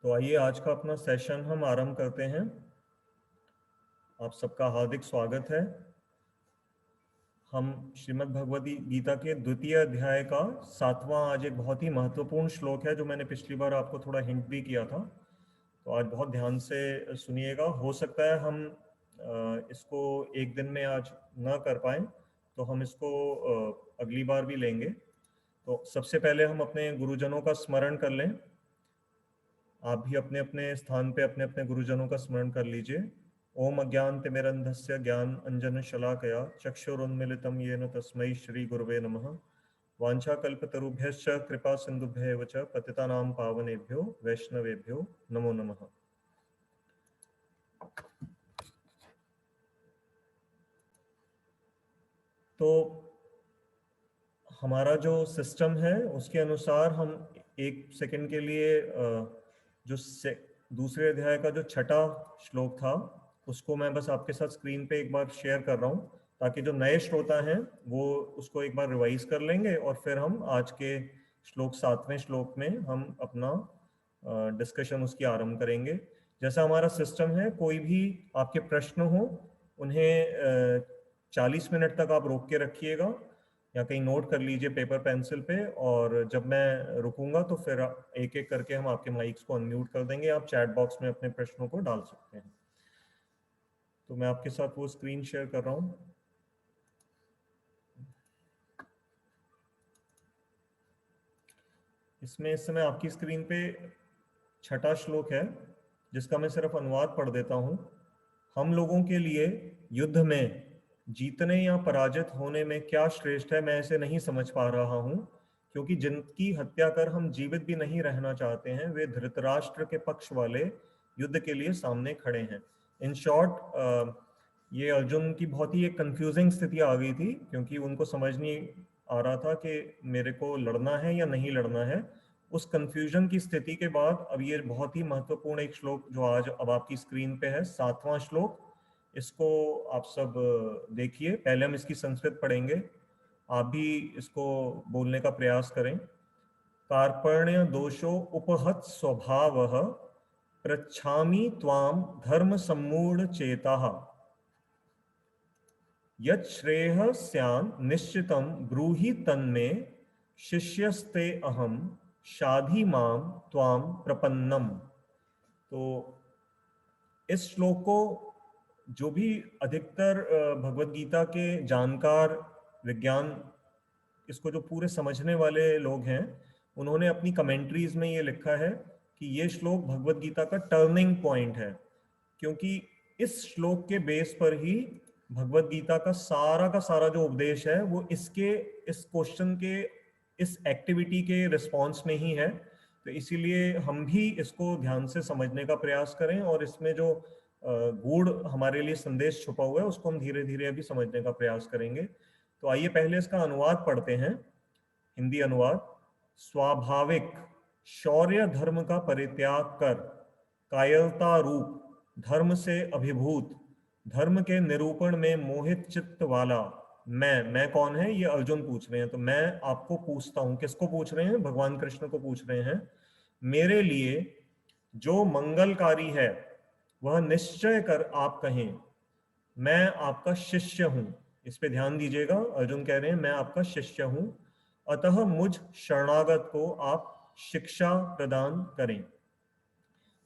तो आइए आज का अपना सेशन हम आरंभ करते हैं। आप सबका हार्दिक स्वागत है। हम श्रीमद् भगवद गीता के द्वितीय अध्याय का 7वां आज एक बहुत ही महत्वपूर्ण श्लोक है जो मैंने पिछली बार आपको थोड़ा हिंट भी किया था। तो आज बहुत ध्यान से सुनिएगा। हो सकता है हम इसको एक दिन में आज ना कर पाए, तो हम इसको अगली बार भी लेंगे। तो सबसे पहले हम अपने गुरुजनों का स्मरण कर लें। आप भी अपने अपने स्थान पे अपने अपने गुरुजनों का स्मरण कर लीजिए। ओम अज्ञानतिमिरन्धस्य ज्ञान अंजन शलाकया चक्षुरुन्मिलितं येन तस्मै श्री गुरुवे नमः। वाञ्छाकल्पतरुभ्यश्च कृपा सिन्धुभ्येव च पतितानां पावनेभ्यो वैष्णवेभ्यो नमो नमः। तो हमारा जो सिस्टम है उसके अनुसार हम एक सेकंड के लिए जो दूसरे अध्याय का जो छठा श्लोक था उसको मैं बस आपके साथ स्क्रीन पे एक बार शेयर कर रहा हूँ, ताकि जो नए श्रोता हैं वो उसको एक बार रिवाइज कर लेंगे और फिर हम आज के श्लोक 7वें श्लोक में हम अपना डिस्कशन उसकी आरंभ करेंगे। जैसा हमारा सिस्टम है, कोई भी आपके प्रश्न हो उन्हें 40 मिनट तक आप रोक के रखिएगा या कहीं नोट कर लीजिए पेपर पेंसिल पे, और जब मैं रुकूंगा तो फिर एक एक करके हम आपके माइक्स को अनम्यूट कर देंगे। आप चैट बॉक्स में अपने प्रश्नों को डाल सकते हैं। तो मैं आपके साथ वो स्क्रीन शेयर कर रहा हूँ। इसमें इस समय आपकी स्क्रीन पे छठा श्लोक है जिसका मैं सिर्फ अनुवाद पढ़ देता हूँ। हम लोगों के लिए युद्ध में जीतने या पराजित होने में क्या श्रेष्ठ है, मैं इसे नहीं समझ पा रहा हूँ, क्योंकि जिनकी हत्या कर हम जीवित भी नहीं रहना चाहते हैं वे धृतराष्ट्र के पक्ष वाले युद्ध के लिए सामने खड़े हैं। इन शॉर्ट ये अर्जुन की बहुत ही एक कंफ्यूजिंग स्थिति आ गई थी, क्योंकि उनको समझ नहीं आ रहा था कि मेरे को लड़ना है या नहीं लड़ना है। उस कंफ्यूजन की स्थिति के बाद अब ये बहुत ही महत्वपूर्ण एक श्लोक जो आज अब आपकी स्क्रीन पे है, 7वां श्लोक, इसको आप सब देखिए। पहले हम इसकी संस्कृत पढ़ेंगे, आप भी इसको बोलने का प्रयास करें। कार्पण्य दोषो उपहत स्वभावः पृच्छामि त्वाम धर्म सम्मूढ़ चेताः यत् श्रेयः स्यान् निश्चितं ब्रूहि तन्मे शिष्यस्ते अहम शाधि माम त्वाम प्रपन्नम। तो इस श्लोक को जो भी अधिकतर भगवत गीता के जानकार, विज्ञान, इसको जो पूरे समझने वाले लोग हैं, उन्होंने अपनी कमेंट्रीज में ये लिखा है कि ये श्लोक भगवत गीता का टर्निंग पॉइंट है, क्योंकि इस श्लोक के बेस पर ही भगवत गीता का सारा जो उपदेश है वो इसके इस क्वेश्चन के इस एक्टिविटी के रिस्पॉन्स में ही है। तो इसीलिए हम भी इसको ध्यान से समझने का प्रयास करें और इसमें जो गूढ़ हमारे लिए संदेश छुपा हुआ है उसको हम धीरे धीरे अभी समझने का प्रयास करेंगे। तो आइए पहले इसका अनुवाद पढ़ते हैं, हिंदी अनुवाद। स्वाभाविक शौर्य धर्म का परित्याग कर कायरता रूप धर्म से अभिभूत धर्म के निरूपण में मोहित चित्त वाला मैं कौन है, ये अर्जुन पूछ रहे हैं। तो मैं आपको पूछता हूं, किसको पूछ रहे हैं? भगवान कृष्ण को पूछ रहे हैं। मेरे लिए जो मंगलकारी है वह निश्चय कर आप कहें, मैं आपका शिष्य हूं। इस पे ध्यान दीजिएगा, अर्जुन कह रहे हैं मैं आपका शिष्य हूं, अतः मुझ शरणागत को आप शिक्षा प्रदान करें।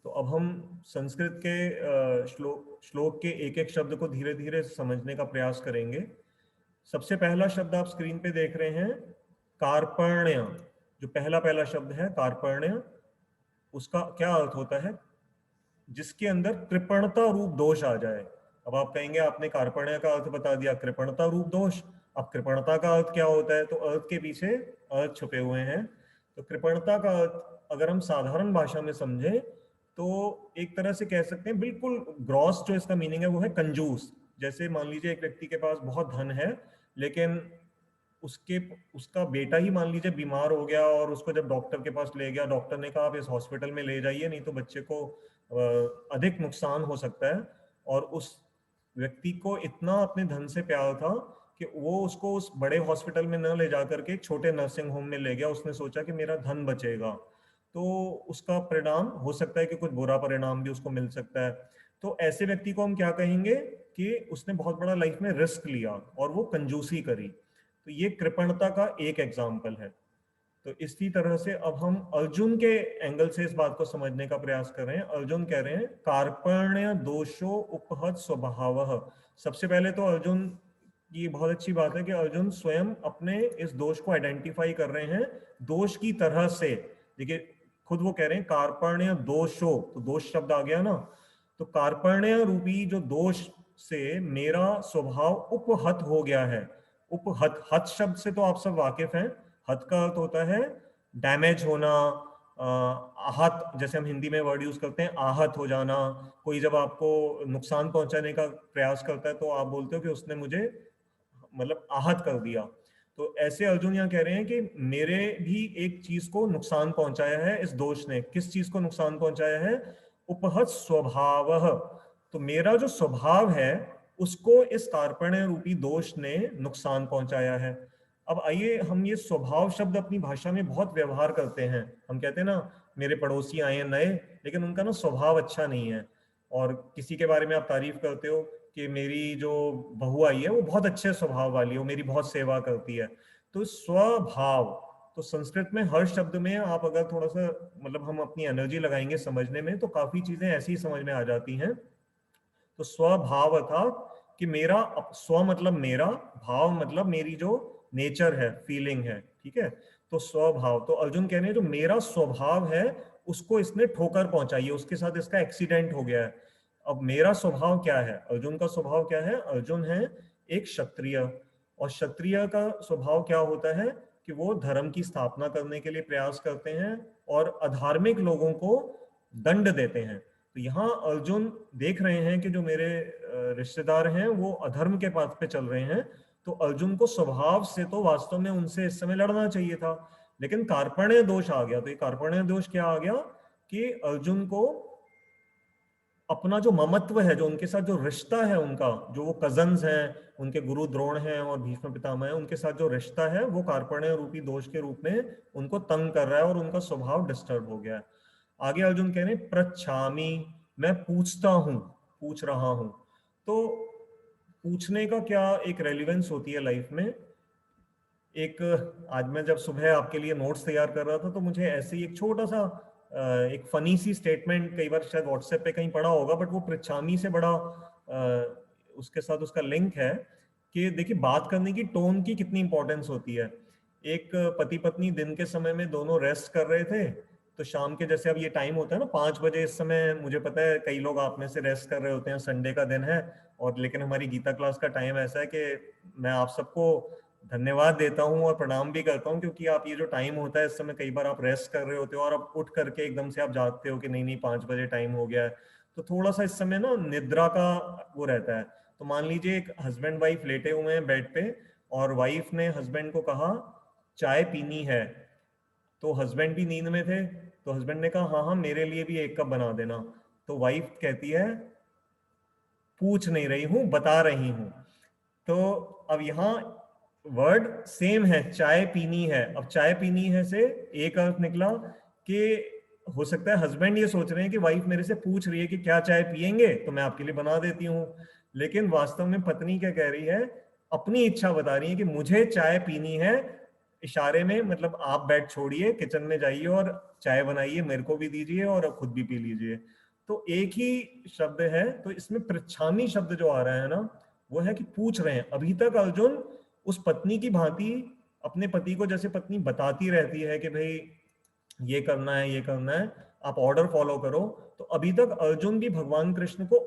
तो अब हम संस्कृत के श्लोक के एक एक शब्द को धीरे धीरे समझने का प्रयास करेंगे। सबसे पहला शब्द आप स्क्रीन पे देख रहे हैं, कार्पण्य। जो पहला शब्द है कार्पण्य, उसका क्या अर्थ होता है? जिसके अंदर कृपणता रूप दोष आ जाए। अब आप कहेंगे आपने कार्पण्य का अर्थ बता दिया, कृपणता रूप दोष, अब कृपणता का अर्थ क्या होता है? तो अर्थ के पीछे अर्थ छुपे हुए हैं। तो कृपणता का अर्थ अगर हम साधारण भाषा में समझें तो एक तरह से कह सकते हैं, बिल्कुल ग्रॉस जो इसका मीनिंग है वो है कंजूस। जैसे मान लीजिए एक व्यक्ति के पास बहुत धन है, लेकिन उसका बेटा ही मान लीजिए बीमार हो गया और उसको जब डॉक्टर के पास ले गया, डॉक्टर ने कहा आप इस हॉस्पिटल में ले जाइए, नहीं तो बच्चे को अधिक नुकसान हो सकता है। और उस व्यक्ति को इतना अपने धन से प्यार था कि वो उसको उस बड़े हॉस्पिटल में न ले जाकर के एक छोटे नर्सिंग होम में ले गया। उसने सोचा कि मेरा धन बचेगा। तो उसका परिणाम हो सकता है कि कुछ बुरा परिणाम भी उसको मिल सकता है। तो ऐसे व्यक्ति को हम क्या कहेंगे कि उसने बहुत बड़ा लाइफ में रिस्क लिया और वो कंजूसी करी। तो ये कृपणता का एक एग्जाम्पल है। तो इसी तरह से अब हम अर्जुन के एंगल से इस बात को समझने का प्रयास कर रहे हैं। अर्जुन कह रहे हैं कार्पण्य दोषो उपहत स्वभावः। सबसे पहले तो अर्जुन की बहुत अच्छी बात है कि अर्जुन स्वयं अपने इस दोष को आइडेंटिफाई कर रहे हैं दोष की तरह से। देखिए खुद वो कह रहे हैं कार्पण्य दोषो, तो दोष शब्द आ गया ना, तो कार्पण्य रूपी जो दोष से मेरा स्वभाव उपहत हो गया है। उपहत, हत शब्द से तो आप सब वाकिफ हैं। हत का अर्थ होता है डैमेज होना, आहत, जैसे हम हिंदी में वर्ड यूज करते हैं आहत हो जाना। कोई जब आपको नुकसान पहुंचाने का प्रयास करता है तो आप बोलते हो कि उसने मुझे मतलब आहत कर दिया। तो ऐसे अर्जुन यहाँ कह रहे हैं कि मेरे भी एक चीज को नुकसान पहुंचाया है इस दोष ने। किस चीज को नुकसान पहुंचाया है? उपहत स्वभाव। तो मेरा जो स्वभाव है उसको इस कार्पण्य रूपी दोष ने नुकसान पहुंचाया है। अब आइए हम ये स्वभाव शब्द अपनी भाषा में बहुत व्यवहार करते हैं। हम कहते हैं ना मेरे पड़ोसी आए हैं नए, लेकिन उनका ना स्वभाव अच्छा नहीं है। और किसी के बारे में आप तारीफ करते हो कि मेरी जो बहू आई है वो बहुत अच्छे स्वभाव वाली है, वो मेरी बहुत सेवा करती है। तो स्वभाव, तो संस्कृत में हर शब्द में आप अगर थोड़ा सा मतलब हम अपनी एनर्जी लगाएंगे समझने में तो काफी चीजें ऐसी ही समझ में आ जाती हैं। तो स्वभाव था कि मेरा, स्व मतलब मेरा, भाव मतलब मेरी जो नेचर है, फीलिंग है, ठीक है। तो स्वभाव, तो अर्जुन कह रहे हैं जो मेरा स्वभाव है उसको इसने ठोकर पहुंचाई है, उसके साथ इसका एक्सीडेंट हो गया है। अब मेरा स्वभाव क्या है? अर्जुन का स्वभाव क्या है? अर्जुन है एक क्षत्रिय, और क्षत्रिय का स्वभाव क्या होता है कि वो धर्म की स्थापना करने के लिए प्रयास करते हैं और अधार्मिक लोगों को दंड देते हैं। तो यहाँ अर्जुन देख रहे हैं कि जो मेरे रिश्तेदार हैं वो अधर्म के पाथ पे चल रहे हैं। तो अर्जुन को स्वभाव से तो वास्तव में उनसे इस समय लड़ना चाहिए था, लेकिन कार्पण्य दोष आ गया। तो ये कार्पण्य दोष क्या आ गया कि अर्जुन को अपना जो ममत्व है, जो उनके साथ जो रिश्ता है उनका, जो वो कजन्स हैं, उनके गुरु द्रोण हैं और भीष्म पितामह हैं, उनके साथ जो रिश्ता है वो कार्पण्य रूपी दोष के रूप में उनको तंग कर रहा है और उनका स्वभाव डिस्टर्ब हो गया है। आगे अर्जुन कह रहे हैं प्रच्छामी, मैं पूछता हूं, पूछ रहा हूं। तो पूछने का क्या एक रेलिवेंस होती है लाइफ में। एक, आज मैं जब सुबह आपके लिए नोट्स तैयार कर रहा था तो मुझे ऐसे ही एक छोटा सा एक फनी सी स्टेटमेंट, कई बार शायद व्हाट्सएप पे कहीं पढ़ा होगा, बट वो पृच्छामी से बड़ा उसके साथ उसका लिंक है कि देखिए बात करने की टोन की कितनी इंपॉर्टेंस होती है। एक पति पत्नी दिन के समय में दोनों रेस्ट कर रहे थे, तो शाम के जैसे अब ये टाइम होता है ना 5 बजे, इस समय मुझे पता है कई लोग आप में से रेस्ट कर रहे होते हैं, संडे का दिन है। और लेकिन हमारी गीता क्लास का टाइम ऐसा है कि मैं आप सबको धन्यवाद देता हूँ और प्रणाम भी करता हूँ, क्योंकि आप ये जो टाइम होता है इस समय कई बार आप रेस्ट कर रहे होते हो और आप उठ करके एकदम से आप जागते हो कि नहीं नहीं 5 बजे टाइम हो गया है। तो थोड़ा सा इस समय ना निद्रा का वो रहता है। तो मान लीजिए एक हस्बैंड वाइफ लेटे हुए हैं बेड पे और वाइफ ने हस्बैंड को कहा चाय पीनी है, तो हस्बैंड भी नींद में थे, तो हस्बैंड ने कहा हाँ हाँ मेरे लिए भी 1 कप बना देना। तो वाइफ कहती है पूछ नहीं रही हूं, बता रही हूं। तो अब यहाँ वर्ड सेम है, चाय पीनी है। अब चाय पीनी है से एक अर्थ निकला कि हो सकता है हस्बैंड ये सोच रहे हैं कि वाइफ मेरे से पूछ रही है कि क्या चाय पियेंगे तो मैं आपके लिए बना देती हूँ, लेकिन वास्तव में पत्नी क्या कह रही है, अपनी इच्छा बता रही है कि मुझे चाय पीनी है। इशारे में मतलब आप बेड छोड़िए, किचन में जाइए और चाय बनाइए, मेरे को भी दीजिए और खुद भी पी लीजिए। तो एक ही शब्द है, तो इसमें पृच्छामी शब्द जो आ रहा है ना, वो है कि पूछ रहे हैं। अभी तक अर्जुन उस पत्नी की भांति अपने पति को, जैसे पत्नी बताती रहती है कि भाई ये करना है ये करना है, आप ऑर्डर फॉलो करो, तो अभी तक अर्जुन भी भगवान कृष्ण को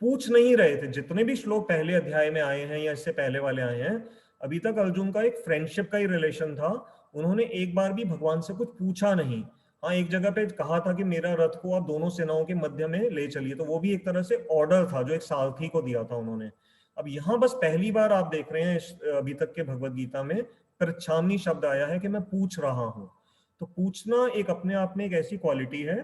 पूछ नहीं रहे थे। जितने भी श्लोक पहले अध्याय में आए हैं या इससे पहले वाले आए हैं, अभी तक अर्जुन का एक फ्रेंडशिप का ही रिलेशन था। उन्होंने एक बार भी भगवान से कुछ पूछा नहीं। हाँ, एक जगह पे कहा था कि मेरा रथ को आप दोनों सेनाओं के मध्य में ले चलिए, तो वो भी एक तरह से ऑर्डर था जो एक सारथी को दिया था उन्होंने। अब यहाँ बस पहली बार आप देख रहे हैं अभी तक के भगवत गीता में पृच्छामी शब्द आया है कि मैं पूछ रहा हूँ। तो पूछना एक अपने आप में एक ऐसी क्वालिटी है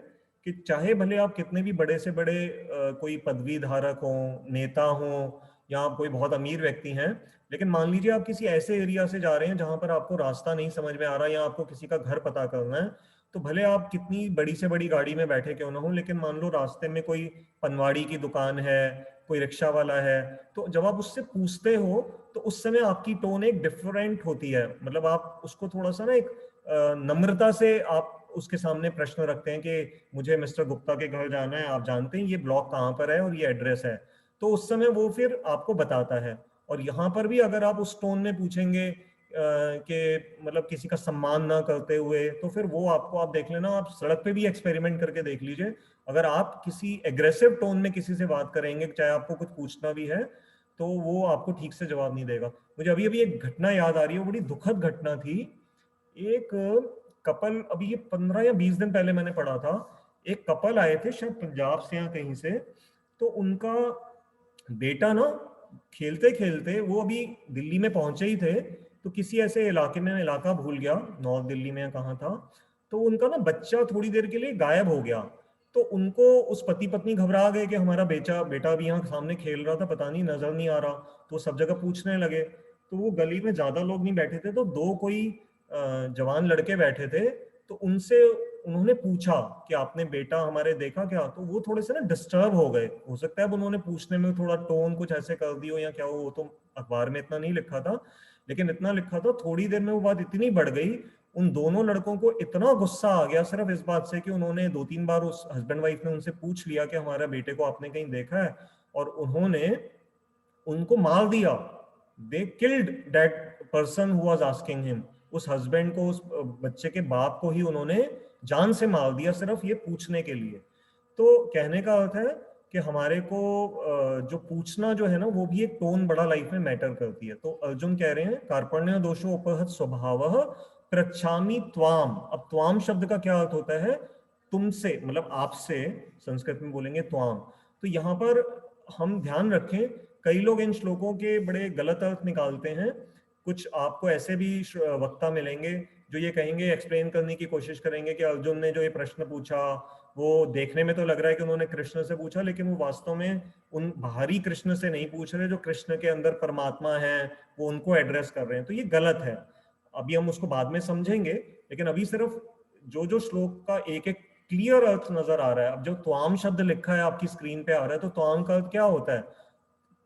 कि चाहे भले आप कितने भी बड़े से बड़े कोई पदवी धारक हो, नेता हो, या आप कोई बहुत अमीर व्यक्ति हैं, लेकिन मान लीजिए आप किसी ऐसे एरिया से जा रहे हैं जहां पर आपको रास्ता नहीं समझ में आ रहा, या आपको किसी का घर पता करना है, तो भले आप कितनी बड़ी से बड़ी गाड़ी में बैठे क्यों ना हो, लेकिन मान लो रास्ते में कोई पनवाड़ी की दुकान है, कोई रिक्शा वाला है, तो जब आप उससे पूछते हो तो उस समय आपकी टोन एक डिफरेंट होती है। मतलब आप उसको थोड़ा सा ना एक नम्रता से आप उसके सामने प्रश्न रखते हैं कि मुझे मिस्टर गुप्ता के घर जाना है, आप जानते हैं ये ब्लॉक कहाँ पर है और ये एड्रेस है, तो उस समय वो फिर आपको बताता है। और यहाँ पर भी अगर आप उस टोन में पूछेंगे कि मतलब किसी का सम्मान ना करते हुए, तो फिर वो आपको, आप देख लेना, आप सड़क पे भी एक्सपेरिमेंट करके देख लीजिए, अगर आप किसी एग्रेसिव टोन में किसी से बात करेंगे, चाहे आपको कुछ पूछना भी है, तो वो आपको ठीक से जवाब नहीं देगा। मुझे अभी अभी एक घटना याद आ रही है, वो बड़ी दुखद घटना थी। एक कपल, अभी ये 15 या 20 दिन पहले मैंने पढ़ा था, एक कपल आए थे शायद पंजाब से या कहीं से, तो उनका बेटा ना खेलते खेलते, वो अभी दिल्ली में पहुंचे ही थे, तो किसी ऐसे इलाके में, इलाका भूल गया, नॉर्थ दिल्ली में कहाँ था, तो उनका ना बच्चा थोड़ी देर के लिए गायब हो गया। तो उनको, उस पति पत्नी घबरा गए कि हमारा बेटा बेटा अभी यहाँ सामने खेल रहा था, पता नहीं, नजर नहीं आ रहा, तो सब जगह पूछने लगे। तो वो गली में ज्यादा लोग नहीं बैठे थे, तो दो कोई जवान लड़के बैठे थे, तो उनसे उन्होंने पूछा कि आपने बेटा हमारे देखा क्या, तो वो थोड़े से ना डिस्टर्ब हो गए। हो सकता है अब उन्होंने पूछने में थोड़ा टोन कुछ ऐसे कर दी हो या क्या हो, वो तो अखबार में इतना नहीं लिखा था, लेकिन इतना लिखा था, थोड़ी देर में वो बात इतनी बढ़ गई, उन दोनों लड़कों को इतना गुस्सा आ गया सिर्फ इस बात से कि उन्होंने 2-3 बार, उस हस्बैंड वाइफ ने उनसे पूछ लिया कि हमारे बेटे को आपने कहीं देखा है, और उन्होंने उनको मार दिया। They killed that person who was asking him. उस हस्बैंड को, उस बच्चे के बाप को ही उन्होंने जान से मार दिया सिर्फ ये पूछने के लिए। तो कहने का अर्थ है कि हमारे को जो पूछना जो है ना, वो भी एक टोन बड़ा लाइफ में मैटर करती है। तो अर्जुन कह रहे हैं कार्पण्य दोषो उपहत स्वभावः पृच्छामि त्वाम। अब त्वाम शब्द का क्या अर्थ होता है? तुमसे, मतलब आपसे, संस्कृत में बोलेंगे त्वाम। तो यहाँ पर हम ध्यान रखें, कई लोग इन श्लोकों के बड़े गलत अर्थ निकालते हैं। कुछ आपको ऐसे भी वक्ता मिलेंगे जो ये कहेंगे, एक्सप्लेन करने की कोशिश करेंगे कि अर्जुन ने जो ये प्रश्न पूछा, वो देखने में तो लग रहा है कि उन्होंने कृष्ण से पूछा, लेकिन वो वास्तव में उन बाहरी कृष्ण से नहीं पूछ रहे, जो कृष्ण के अंदर परमात्मा है, वो उनको एड्रेस कर रहे हैं। तो ये गलत है। अभी हम उसको बाद में समझेंगे, लेकिन अभी सिर्फ जो जो श्लोक का एक एक क्लियर अर्थ नजर आ रहा है। अब जो त्वाम शब्द लिखा है आपकी स्क्रीन पे आ रहा है, तो त्वाम का अर्थ क्या होता है?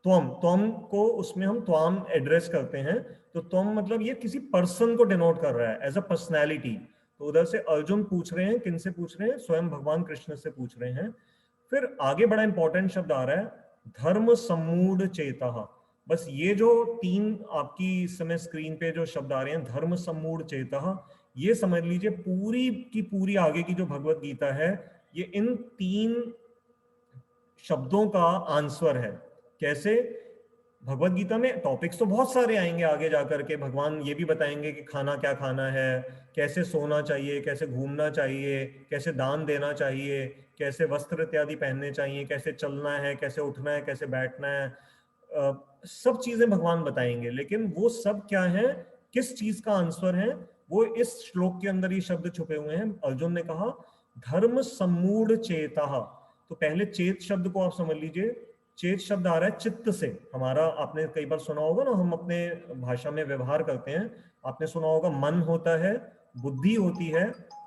त्वम, त्वम को उसमें हम त्वाम एड्रेस करते हैं, तो त्वम मतलब ये किसी पर्सन को डिनोट कर रहा है, एज अ पर्सनैलिटी। तो उधर से अर्जुन पूछ रहे हैं, किन से पूछ रहे हैं? स्वयं भगवान कृष्ण से पूछ रहे हैं। फिर आगे बड़ा इंपॉर्टेंट शब्द आ रहा है, धर्म सम्मूढ़ चेता। बस ये जो तीन आपकी इस समय स्क्रीन पे जो शब्द आ रहे हैं, धर्म सम्मूढ़ चेता, ये समझ लीजिए पूरी की पूरी आगे की जो भगवत गीता है, ये इन तीन शब्दों का आंसर है। कैसे? भगवत गीता में टॉपिक्स तो बहुत सारे आएंगे आगे जाकर के, भगवान ये भी बताएंगे कि खाना क्या खाना है, कैसे सोना चाहिए, कैसे घूमना चाहिए, कैसे दान देना चाहिए, कैसे वस्त्र इत्यादि पहनने चाहिए, कैसे चलना है, कैसे उठना है, कैसे बैठना है, सब चीजें भगवान बताएंगे। लेकिन वो सब क्या है, किस चीज का आंसर है, वो इस श्लोक के अंदर ये शब्द छुपे हुए हैं। अर्जुन ने कहा धर्म सम्मूढ़ चेता। तो पहले चेत शब्द को आप समझ लीजिए। चेत शब्द आ रहा है चित्त से। हमारा, आपने कई बार सुना होगा ना, हम अपने भाषा में व्यवहार करते हैं, आपने सुना होगा मन होता है, बुद्धि होती है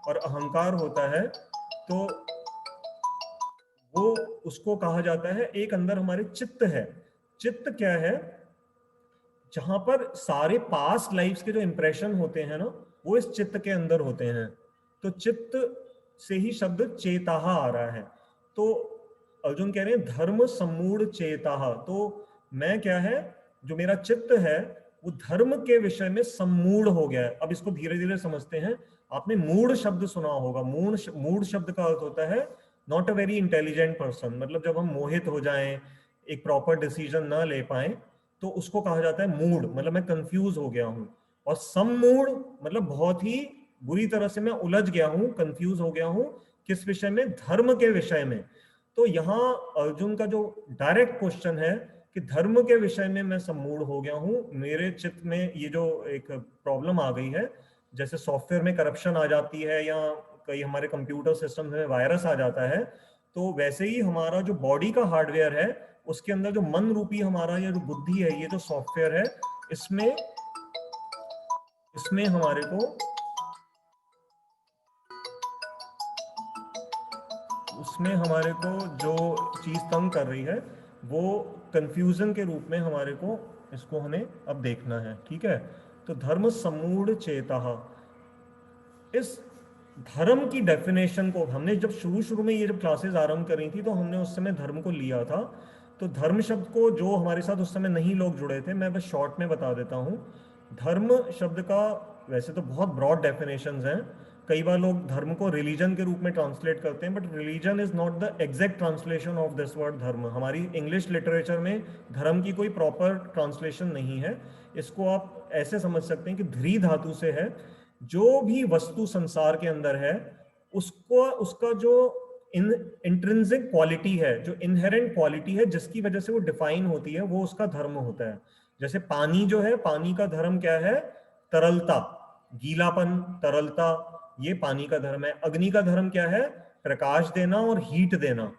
और अहंकार होता है। तो वो, उसको कहा जाता है, एक अंदर हमारे चित्त है। चित्त क्या है? जहां पर सारे पास्ट लाइफ्स के जो इंप्रेशन होते हैं ना, वो इस चित्त के अंदर होते हैं। तो चित्त से ही शब्द चेताहा आ रहा है। तो अर्जुन कह रहे हैं धर्म सम्मूढ़ चेताहा। तो मैं क्या है, जो मेरा चित्त है वो धर्म के विषय में सम्मूढ़ हो गया है। अब इसको धीरे धीरे समझते हैं। आपने मूढ़ शब्द सुना होगा। मूढ़ शब्द का अर्थ होता है not a very intelligent person. मतलब जब हम मोहित हो जाएं, एक प्रॉपर डिसीजन ना ले पाए, तो उसको कहा जाता है मूड, मतलब मैं कंफ्यूज हो गया हूं। और सम मूड मतलब बहुत ही बुरी तरह से मैं उलझ गया हूं, कंफ्यूज हो गया हूं। किस विषय में? धर्म के विषय में। तो यहाँ अर्जुन का जो डायरेक्ट क्वेश्चन है कि धर्म के विषय में मैं सम्मूढ़ हो गया हूं, मेरे चित्त में ये जो एक प्रॉब्लम आ गई है, जैसे सॉफ्टवेयर में करप्शन आ जाती है या कई हमारे कंप्यूटर सिस्टम में वायरस आ जाता है, तो वैसे ही हमारा जो बॉडी का हार्डवेयर है, उसके अंदर जो मन रूपी हमारा ये जो बुद्धि है, ये जो सॉफ्टवेयर है, इसमें इसमें हमारे को उसमें हमारे को जो चीज तंग कर रही है वो कंफ्यूजन के रूप में हमारे को इसको हमें अब देखना है। ठीक है, तो धर्म समूढ़ चेता, इस धर्म की डेफिनेशन को हमने जब शुरू शुरू में ये जब क्लासेस आरंभ करी थी तो हमने उस समय धर्म को लिया था। तो धर्म शब्द को जो हमारे साथ उस समय नहीं लोग जुड़े थे, मैं बस शॉर्ट में बता देता हूँ। धर्म शब्द का वैसे तो बहुत ब्रॉड डेफिनेशंस हैं। कई बार लोग धर्म को रिलीजन के रूप में ट्रांसलेट करते हैं, but religion is not the exact translation of this word धर्म। हमारी इंग्लिश लिटरेचर में धर्म की कोई प्रॉपर ट्रांसलेशन नहीं है। इसको आप ऐसे समझ सकते हैं कि ध्री धातु से है। जो भी वस्तु संसार के अंदर है उसको उसका जो इंट्रिंसिक क्वालिटी है, जो इनहेरेंट क्वालिटी है जिसकी वजह से वो डिफाइन होती है, वो उसका धर्म होता है। जैसे पानी जो है, पानी का धर्म क्या है? तरलता, गीलापन, तरलता, ये पानी का धर्म है। अग्नि का धर्म क्या है? प्रकाश देना और हीट देना।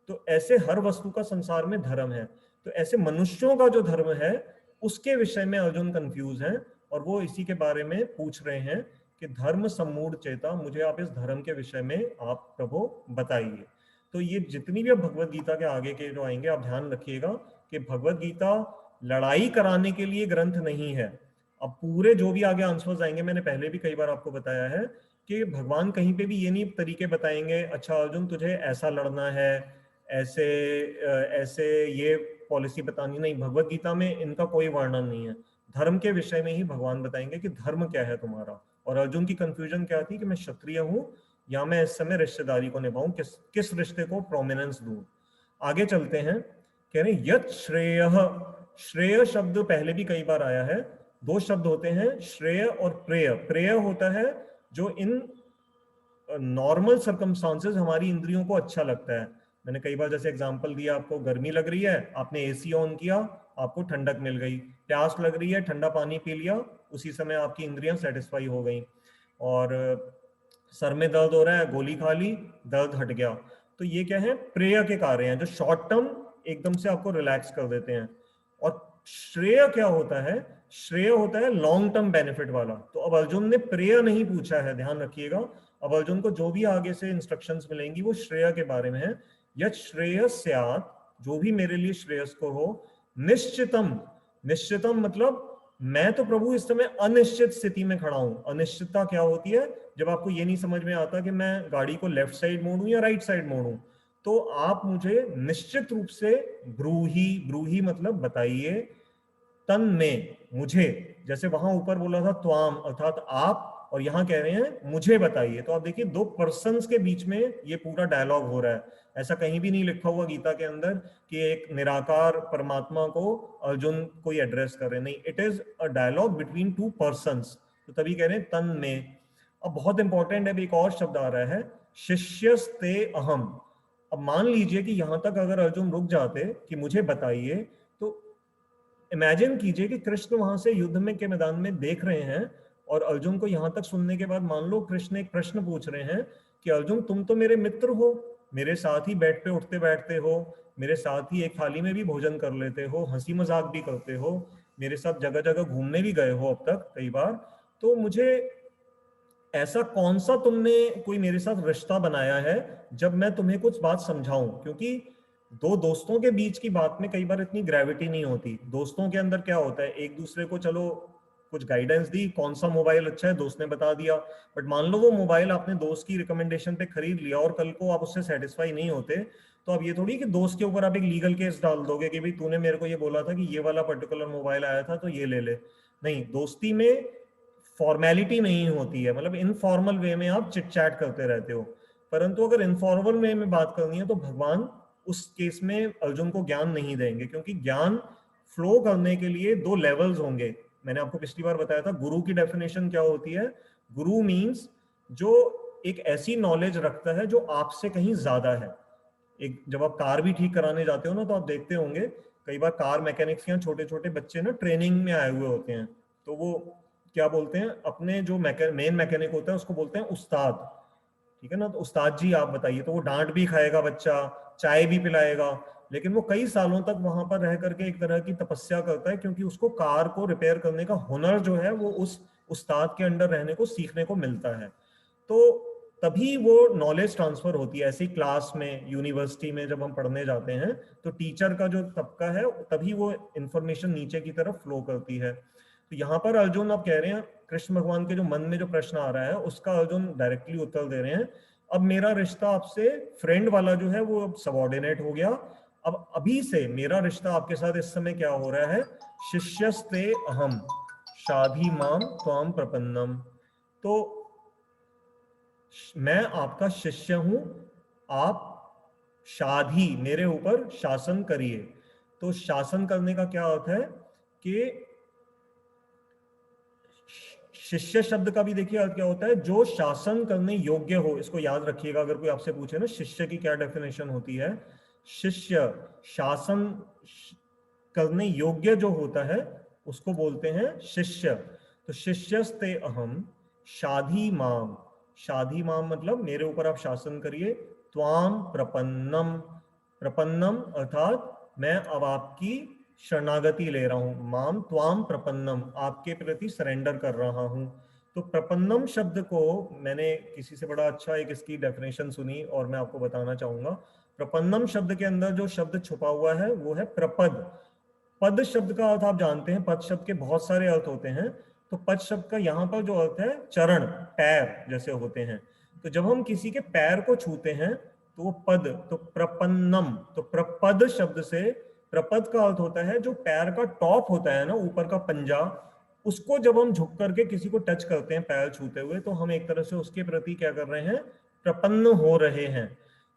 तो ऐसे हर वस्तु का संसार में धर्म है। तो ऐसे मनुष्यों का जो धर्म है उसके विषय में अर्जुन कंफ्यूज है और वो इसी के बारे में पूछ रहे हैं कि धर्म सम्मूढ़ चेता, मुझे आप इस धर्म के विषय में आप प्रभु बताइए। तो ये जितनी भी अब भगवत गीता के आगे के जो आएंगे, आप ध्यान रखिएगा कि भगवत गीता लड़ाई कराने के लिए ग्रंथ नहीं है। अब पूरे जो भी आगे आंसर्स आएंगे, मैंने पहले भी कई बार आपको बताया है कि भगवान कहीं पे भी ये नहीं तरीके बताएंगे, अच्छा अर्जुन तुझे ऐसा लड़ना है, ऐसे ऐसे ये पॉलिसी बतानी, नहीं। भगवत गीता में इनका कोई वर्णन नहीं है। धर्म के विषय में ही भगवान बताएंगे कि धर्म क्या है तुम्हारा। और अर्जुन की कंफ्यूजन क्या थी कि मैं क्षत्रिय हूं या मैं इस समय रिश्तेदारी को निभाऊं, किस रिश्ते को प्रोमिनेंस दूं। आगे चलते हैं, कह रहे यत श्रेय। श्रेय शब्द पहले भी कई बार आया है। दो शब्द होते हैं, श्रेय और प्रेय। प्रेय होता है जो इन नॉर्मल सर्कमस्टांसेस हमारी इंद्रियों को अच्छा लगता है। मैंने कई बार जैसे एग्जांपल दिया, आपको गर्मी लग रही है, आपने एसी ऑन किया, आपको ठंडक मिल गई। प्यास लग रही है, ठंडा पानी पी लिया, उसी समय आपकी इंद्रियां सेटिस्फाई हो गई। और सर में दर्द हो रहा है, गोली खा ली, दर्द हट गया। तो ये क्या है? प्रेय के कार्य हैं जो शॉर्ट टर्म एकदम से आपको रिलैक्स कर देते हैं। और श्रेय क्या होता है? श्रेय होता है लॉन्ग टर्म बेनिफिट वाला। तो अब अर्जुन ने प्रेय नहीं पूछा है, ध्यान रखिएगा। अब अर्जुन को जो भी आगे से इंस्ट्रक्शंस मिलेंगी वो श्रेय के बारे में है। यत् श्रेयस स्यात्, जो भी मेरे लिए श्रेयस्कर हो। निश्चितम, निश्चितम मतलब मैं तो प्रभु इस समय अनिश्चित स्थिति में खड़ा हूं। अनिश्चितता क्या होती है? जब आपको ये नहीं समझ में आता कि मैं गाड़ी को लेफ्ट साइड मोड़ूं या राइट साइड मोड़ूं, तो आप मुझे निश्चित रूप से ब्रूही, ब्रूही मतलब बताइए, तन में, मुझे, जैसे वहां ऊपर बोला था त्वाम अर्थात आप, और यहां कह रहे हैं मुझे बताइए। तो आप देखिए दो पर्सन्स के बीच में ये पूरा डायलॉग हो रहा है। ऐसा कहीं भी नहीं लिखा हुआ गीता के अंदर कि एक निराकार परमात्मा को अर्जुन कोई एड्रेस कर रहे, नहीं। It is a dialogue between two persons. तो तभी कह रहे हैं तन में। अब बहुत इंपॉर्टेंट है, एक और शब्द आ रहा है, शिष्यस्ते अहम। अब मान लीजिए कि यहां तक अगर अर्जुन रुक जाते कि मुझे बताइए, तो इमेजिन कीजिए कि कृष्ण वहां से युद्ध में के मैदान में देख रहे हैं और अर्जुन को यहां तक सुनने के बाद मान लो कृष्ण एक प्रश्न पूछ रहे हैं कि अर्जुन तुम तो मेरे मित्र हो, मेरे साथ ही बेड पे उठते बैठते हो, मेरे साथ ही एक थाली में भी भोजन कर लेते हो, हंसी मजाक भी करते हो, मेरे साथ जगह जगह घूमने भी गए हो अब तक कई बार। तो मुझे ऐसा कौन सा तुमने कोई मेरे साथ रिश्ता बनाया है जब मैं तुम्हें कुछ बात समझाऊं? क्योंकि दो दोस्तों के बीच की बात में कई बार इतनी ग्रेविटी नहीं होती। दोस्तों के अंदर क्या होता है, एक दूसरे को चलो कुछ गाइडेंस दी, कौन सा मोबाइल अच्छा है दोस्त ने बता दिया, बट मान लो वो मोबाइल आपने दोस्त की रिकमेंडेशन पे खरीद लिया और कल को आप उससे सेटिस्फाई नहीं होते, तो अब ये थोड़ी कि दोस्त के ऊपर आप एक लीगल केस डाल दोगे कि भाई तूने मेरे को ये बोला था कि ये वाला पर्टिकुलर मोबाइल आया था तो ये ले ले। नहीं, दोस्ती में फॉर्मेलिटी नहीं होती है, मतलब इनफॉर्मल वे में आप चिट चैट करते रहते हो। परंतु अगर इनफॉर्मल वे में बात करनी है तो भगवान उस केस में अर्जुन को ज्ञान नहीं देंगे, क्योंकि ज्ञान फ्लो करने के लिए दो लेवल्स होंगे। मैंने आपको पिछली बार बताया था गुरु की डेफिनेशन क्या होती है। गुरु मीन्स जो एक ऐसी नॉलेज रखता है जो आपसे कहीं ज्यादा है। एक जब आप कार भी ठीक कराने जाते हो ना, तो आप देखते होंगे कई बार कार मैकेनिक्स या छोटे छोटे बच्चे ना ट्रेनिंग में आए हुए होते हैं, तो वो क्या बोलते हैं, अपने जो मेन मैकेनिक होता है उसको बोलते हैं उस्ताद। ठीक है ना, तो उस्ताद जी आप बताइए, तो वो डांट भी खाएगा बच्चा, चाय भी पिलाएगा। लेकिन वो कई सालों तक वहां पर रह करके एक तरह की तपस्या करता है, क्योंकि उसको कार को रिपेयर करने का हुनर जो है वो उस उस्ताद के अंडर रहने को सीखने को मिलता है। तो तभी वो नॉलेज ट्रांसफर होती है। ऐसी क्लास में, यूनिवर्सिटी में जब हम पढ़ने जाते हैं तो टीचर का जो तबका है तभी वो इंफॉर्मेशन नीचे की तरफ फ्लो करती है। तो यहाँ पर अर्जुन अब कह रहे हैं, कृष्ण भगवान के जो मन में जो प्रश्न आ रहा है उसका अर्जुन डायरेक्टली उत्तर दे रहे हैं। अब मेरा रिश्ता आपसे फ्रेंड वाला जो है वो अब सबॉर्डिनेट हो गया। अब अभी से मेरा रिश्ता आपके साथ इस समय क्या हो रहा है, शिष्यस्ते अहम शाधि माम त्वाम प्रपन्नम। तो मैं आपका शिष्य हूं, आप शाधी मेरे ऊपर शासन करिए। तो शासन करने का क्या अर्थ है कि शिष्य शब्द का भी देखिए अर्थ क्या होता है, जो शासन करने योग्य हो। इसको याद रखिएगा, अगर कोई आपसे पूछे ना शिष्य की क्या डेफिनेशन होती है, शिष्य शासन करने योग्य जो होता है उसको बोलते हैं शिष्य। तो शिष्यस्ते अहम शाधि माम, शाधि माम मतलब मेरे ऊपर आप शासन करिए, त्वाम प्रपन्नम, प्रपन्नम अर्थात मैं अब आपकी शरणागति ले रहा हूं, माम त्वाम प्रपन्नम आपके प्रति सरेंडर कर रहा हूं। तो प्रपन्नम शब्द को मैंने किसी से बड़ा अच्छा एक इसकी डेफिनेशन सुनी और मैं आपको बताना चाहूंगा। प्रपन्नम शब्द के अंदर जो शब्द छुपा हुआ है वो है प्रपद। पद शब्द का अर्थ आप जानते हैं, पद शब्द के बहुत सारे अर्थ होते हैं। तो पद शब्द का यहाँ पर जो अर्थ है चरण, पैर जैसे होते हैं। तो जब हम किसी के पैर को छूते हैं तो वो पद, तो प्रपन्नम, तो प्रपद शब्द से प्रपद का अर्थ होता है जो पैर का टॉप होता है ना, ऊपर का पंजा, उसको जब हम झुक करके किसी को टच करते हैं पैर छूते हुए, तो हम एक तरह से उसके प्रति क्या कर रहे हैं, प्रपन्न हो रहे हैं।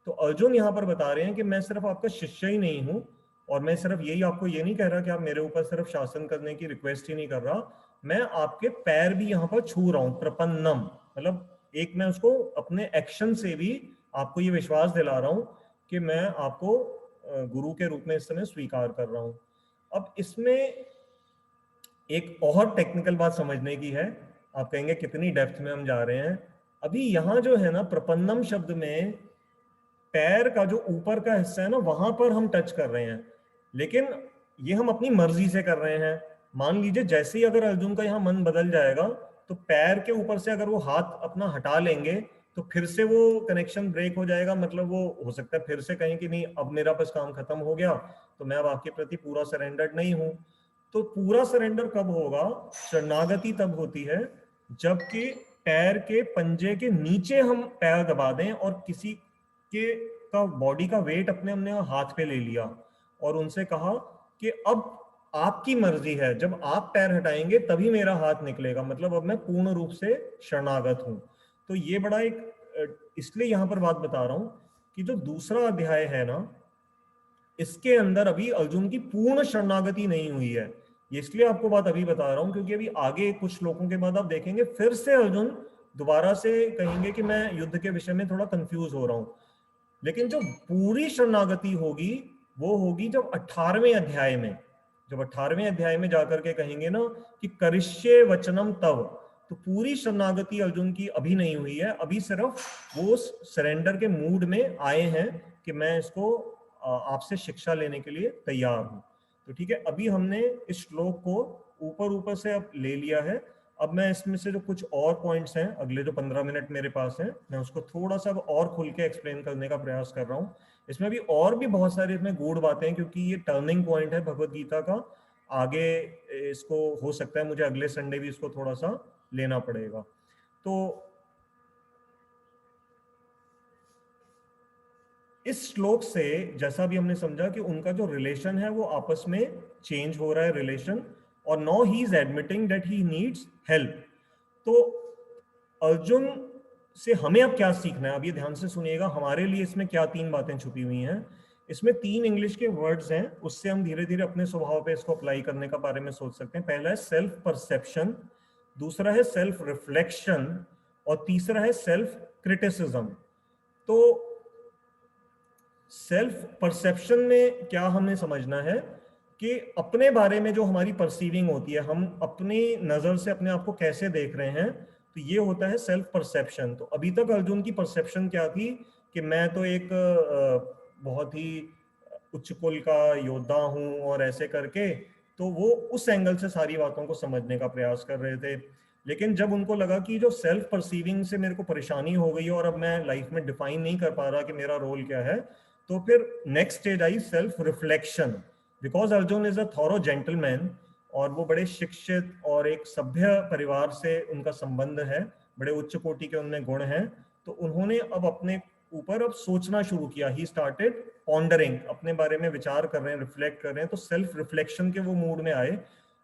तो अर्जुन यहाँ पर बता रहे हैं कि मैं सिर्फ आपका शिष्य ही नहीं हूं, और मैं सिर्फ यही आपको ये नहीं कह रहा कि आप मेरे ऊपर सिर्फ शासन करने की रिक्वेस्ट ही नहीं कर रहा, मैं आपके पैर भी यहाँ पर छू रहा हूँ। प्रपन्नम मतलब एक मैं उसको अपने एक्शन से भी आपको ये विश्वास दिला रहा हूँ कि मैं आपको गुरु के रूप में इस समय स्वीकार कर रहा हूँ। अब इसमें एक और टेक्निकल बात समझने की है। आप कहेंगे कितनी डेप्थ में हम जा रहे हैं। अभी यहाँ जो है ना प्रपन्नम शब्द में पैर का जो ऊपर का हिस्सा है ना वहां पर हम टच कर रहे हैं, लेकिन ये हम अपनी मर्जी से कर रहे हैं। मान लीजिए जैसे ही अगर अर्जुन का यहाँ मन बदल जाएगा तो पैर के ऊपर से अगर वो हाथ अपना हटा लेंगे तो फिर से वो कनेक्शन ब्रेक हो जाएगा। मतलब वो हो सकता है फिर से कहें कि नहीं अब मेरा बस काम खत्म हो गया, तो मैं अब आपके प्रति पूरा सरेंडर्ड नहीं हूं। तो पूरा सरेंडर कब होगा, शरणागति तब होती है जबकि पैर के पंजे के नीचे हम पैर दबा दें और किसी के का बॉडी का वेट अपने हमने हाथ पे ले लिया और उनसे कहा कि अब आपकी मर्जी है, जब आप पैर हटाएंगे तभी मेरा हाथ निकलेगा, मतलब अब मैं पूर्ण रूप से शरणागत हूं। तो ये बड़ा एक इसलिए यहां पर बात बता रहा हूं कि जो दूसरा अध्याय है ना, इसके अंदर अभी अर्जुन की पूर्ण शरणागति नहीं हुई है। ये इसलिए आपको बात अभी बता रहा हूं क्योंकि अभी आगे कुछ श्लोकों के बाद आप देखेंगे फिर से अर्जुन दोबारा से कहेंगे कि मैं युद्ध के विषय में थोड़ा कंफ्यूज हो रहा हूं। लेकिन जो पूरी शरणागति होगी वो होगी जब 18वें अध्याय में, जब 18वें अध्याय में जाकर के कहेंगे ना कि करिष्ये वचनम तव। तो पूरी शरणागति अर्जुन की अभी नहीं हुई है, अभी सिर्फ वो सरेंडर के मूड में आए हैं कि मैं इसको आपसे शिक्षा लेने के लिए तैयार हूं। तो ठीक है, अभी हमने इस श्लोक को ऊपर ऊपर से अब ले लिया है। अब मैं इसमें से जो कुछ और पॉइंट्स हैं अगले जो 15 मिनट मेरे पास हैं, मैं उसको थोड़ा सा और खुल के एक्सप्लेन करने का प्रयास कर रहा हूँ। इसमें भी और भी बहुत सारी इसमें गूढ़ बातें हैं क्योंकि ये टर्निंग पॉइंट है भगवत गीता का। आगे इसको हो सकता है मुझे अगले संडे भी इसको थोड़ा सा लेना पड़ेगा। तो इस श्लोक से जैसा भी हमने समझा कि उनका जो रिलेशन है वो आपस में चेंज हो रहा है रिलेशन, और now he is admitting that he needs help. तो अर्जुन से हमें अब क्या सीखना है, अब ये ध्यान से सुनिएगा, हमारे लिए इसमें क्या तीन बातें छुपी हुई हैं। इसमें तीन इंग्लिश के वर्ड्स हैं, उससे हम धीरे धीरे अपने स्वभाव पे इसको अप्लाई करने का बारे में सोच सकते हैं। पहला है सेल्फ परसेप्शन, दूसरा है सेल्फ रिफ्लेक्शन, और तीसरा है सेल्फ क्रिटिसिज्म। तो सेल्फ परसेप्शन में क्या हमें समझना है कि अपने बारे में जो हमारी परसीविंग होती है, हम अपनी नजर से अपने आप को कैसे देख रहे हैं, तो ये होता है सेल्फ परसेप्शन। तो अभी तक अर्जुन की परसेप्शन क्या थी कि मैं तो एक बहुत ही उच्च कुल का योद्धा हूँ और ऐसे करके, तो वो उस एंगल से सारी बातों को समझने का प्रयास कर रहे थे। लेकिन जब उनको लगा कि जो सेल्फ परसीविंग से मेरे को परेशानी हो गई है और अब मैं लाइफ में डिफाइन नहीं कर पा रहा कि मेरा रोल क्या है, तो फिर next stage I self reflection. Because Arjun is a thorough gentleman और वो बड़े शिक्षित और एक सभ्य परिवार से उनका संबंध है, बड़े उच्च कोटि के उनमें गुण हैं, तो उन्होंने अब अपने ऊपर अब सोचना शुरू किया। ही स्टार्टेड पॉन्डरिंग, अपने बारे में विचार कर रहे हैं, रिफ्लेक्ट कर रहे हैं, तो सेल्फ रिफ्लेक्शन के वो मूड में आए।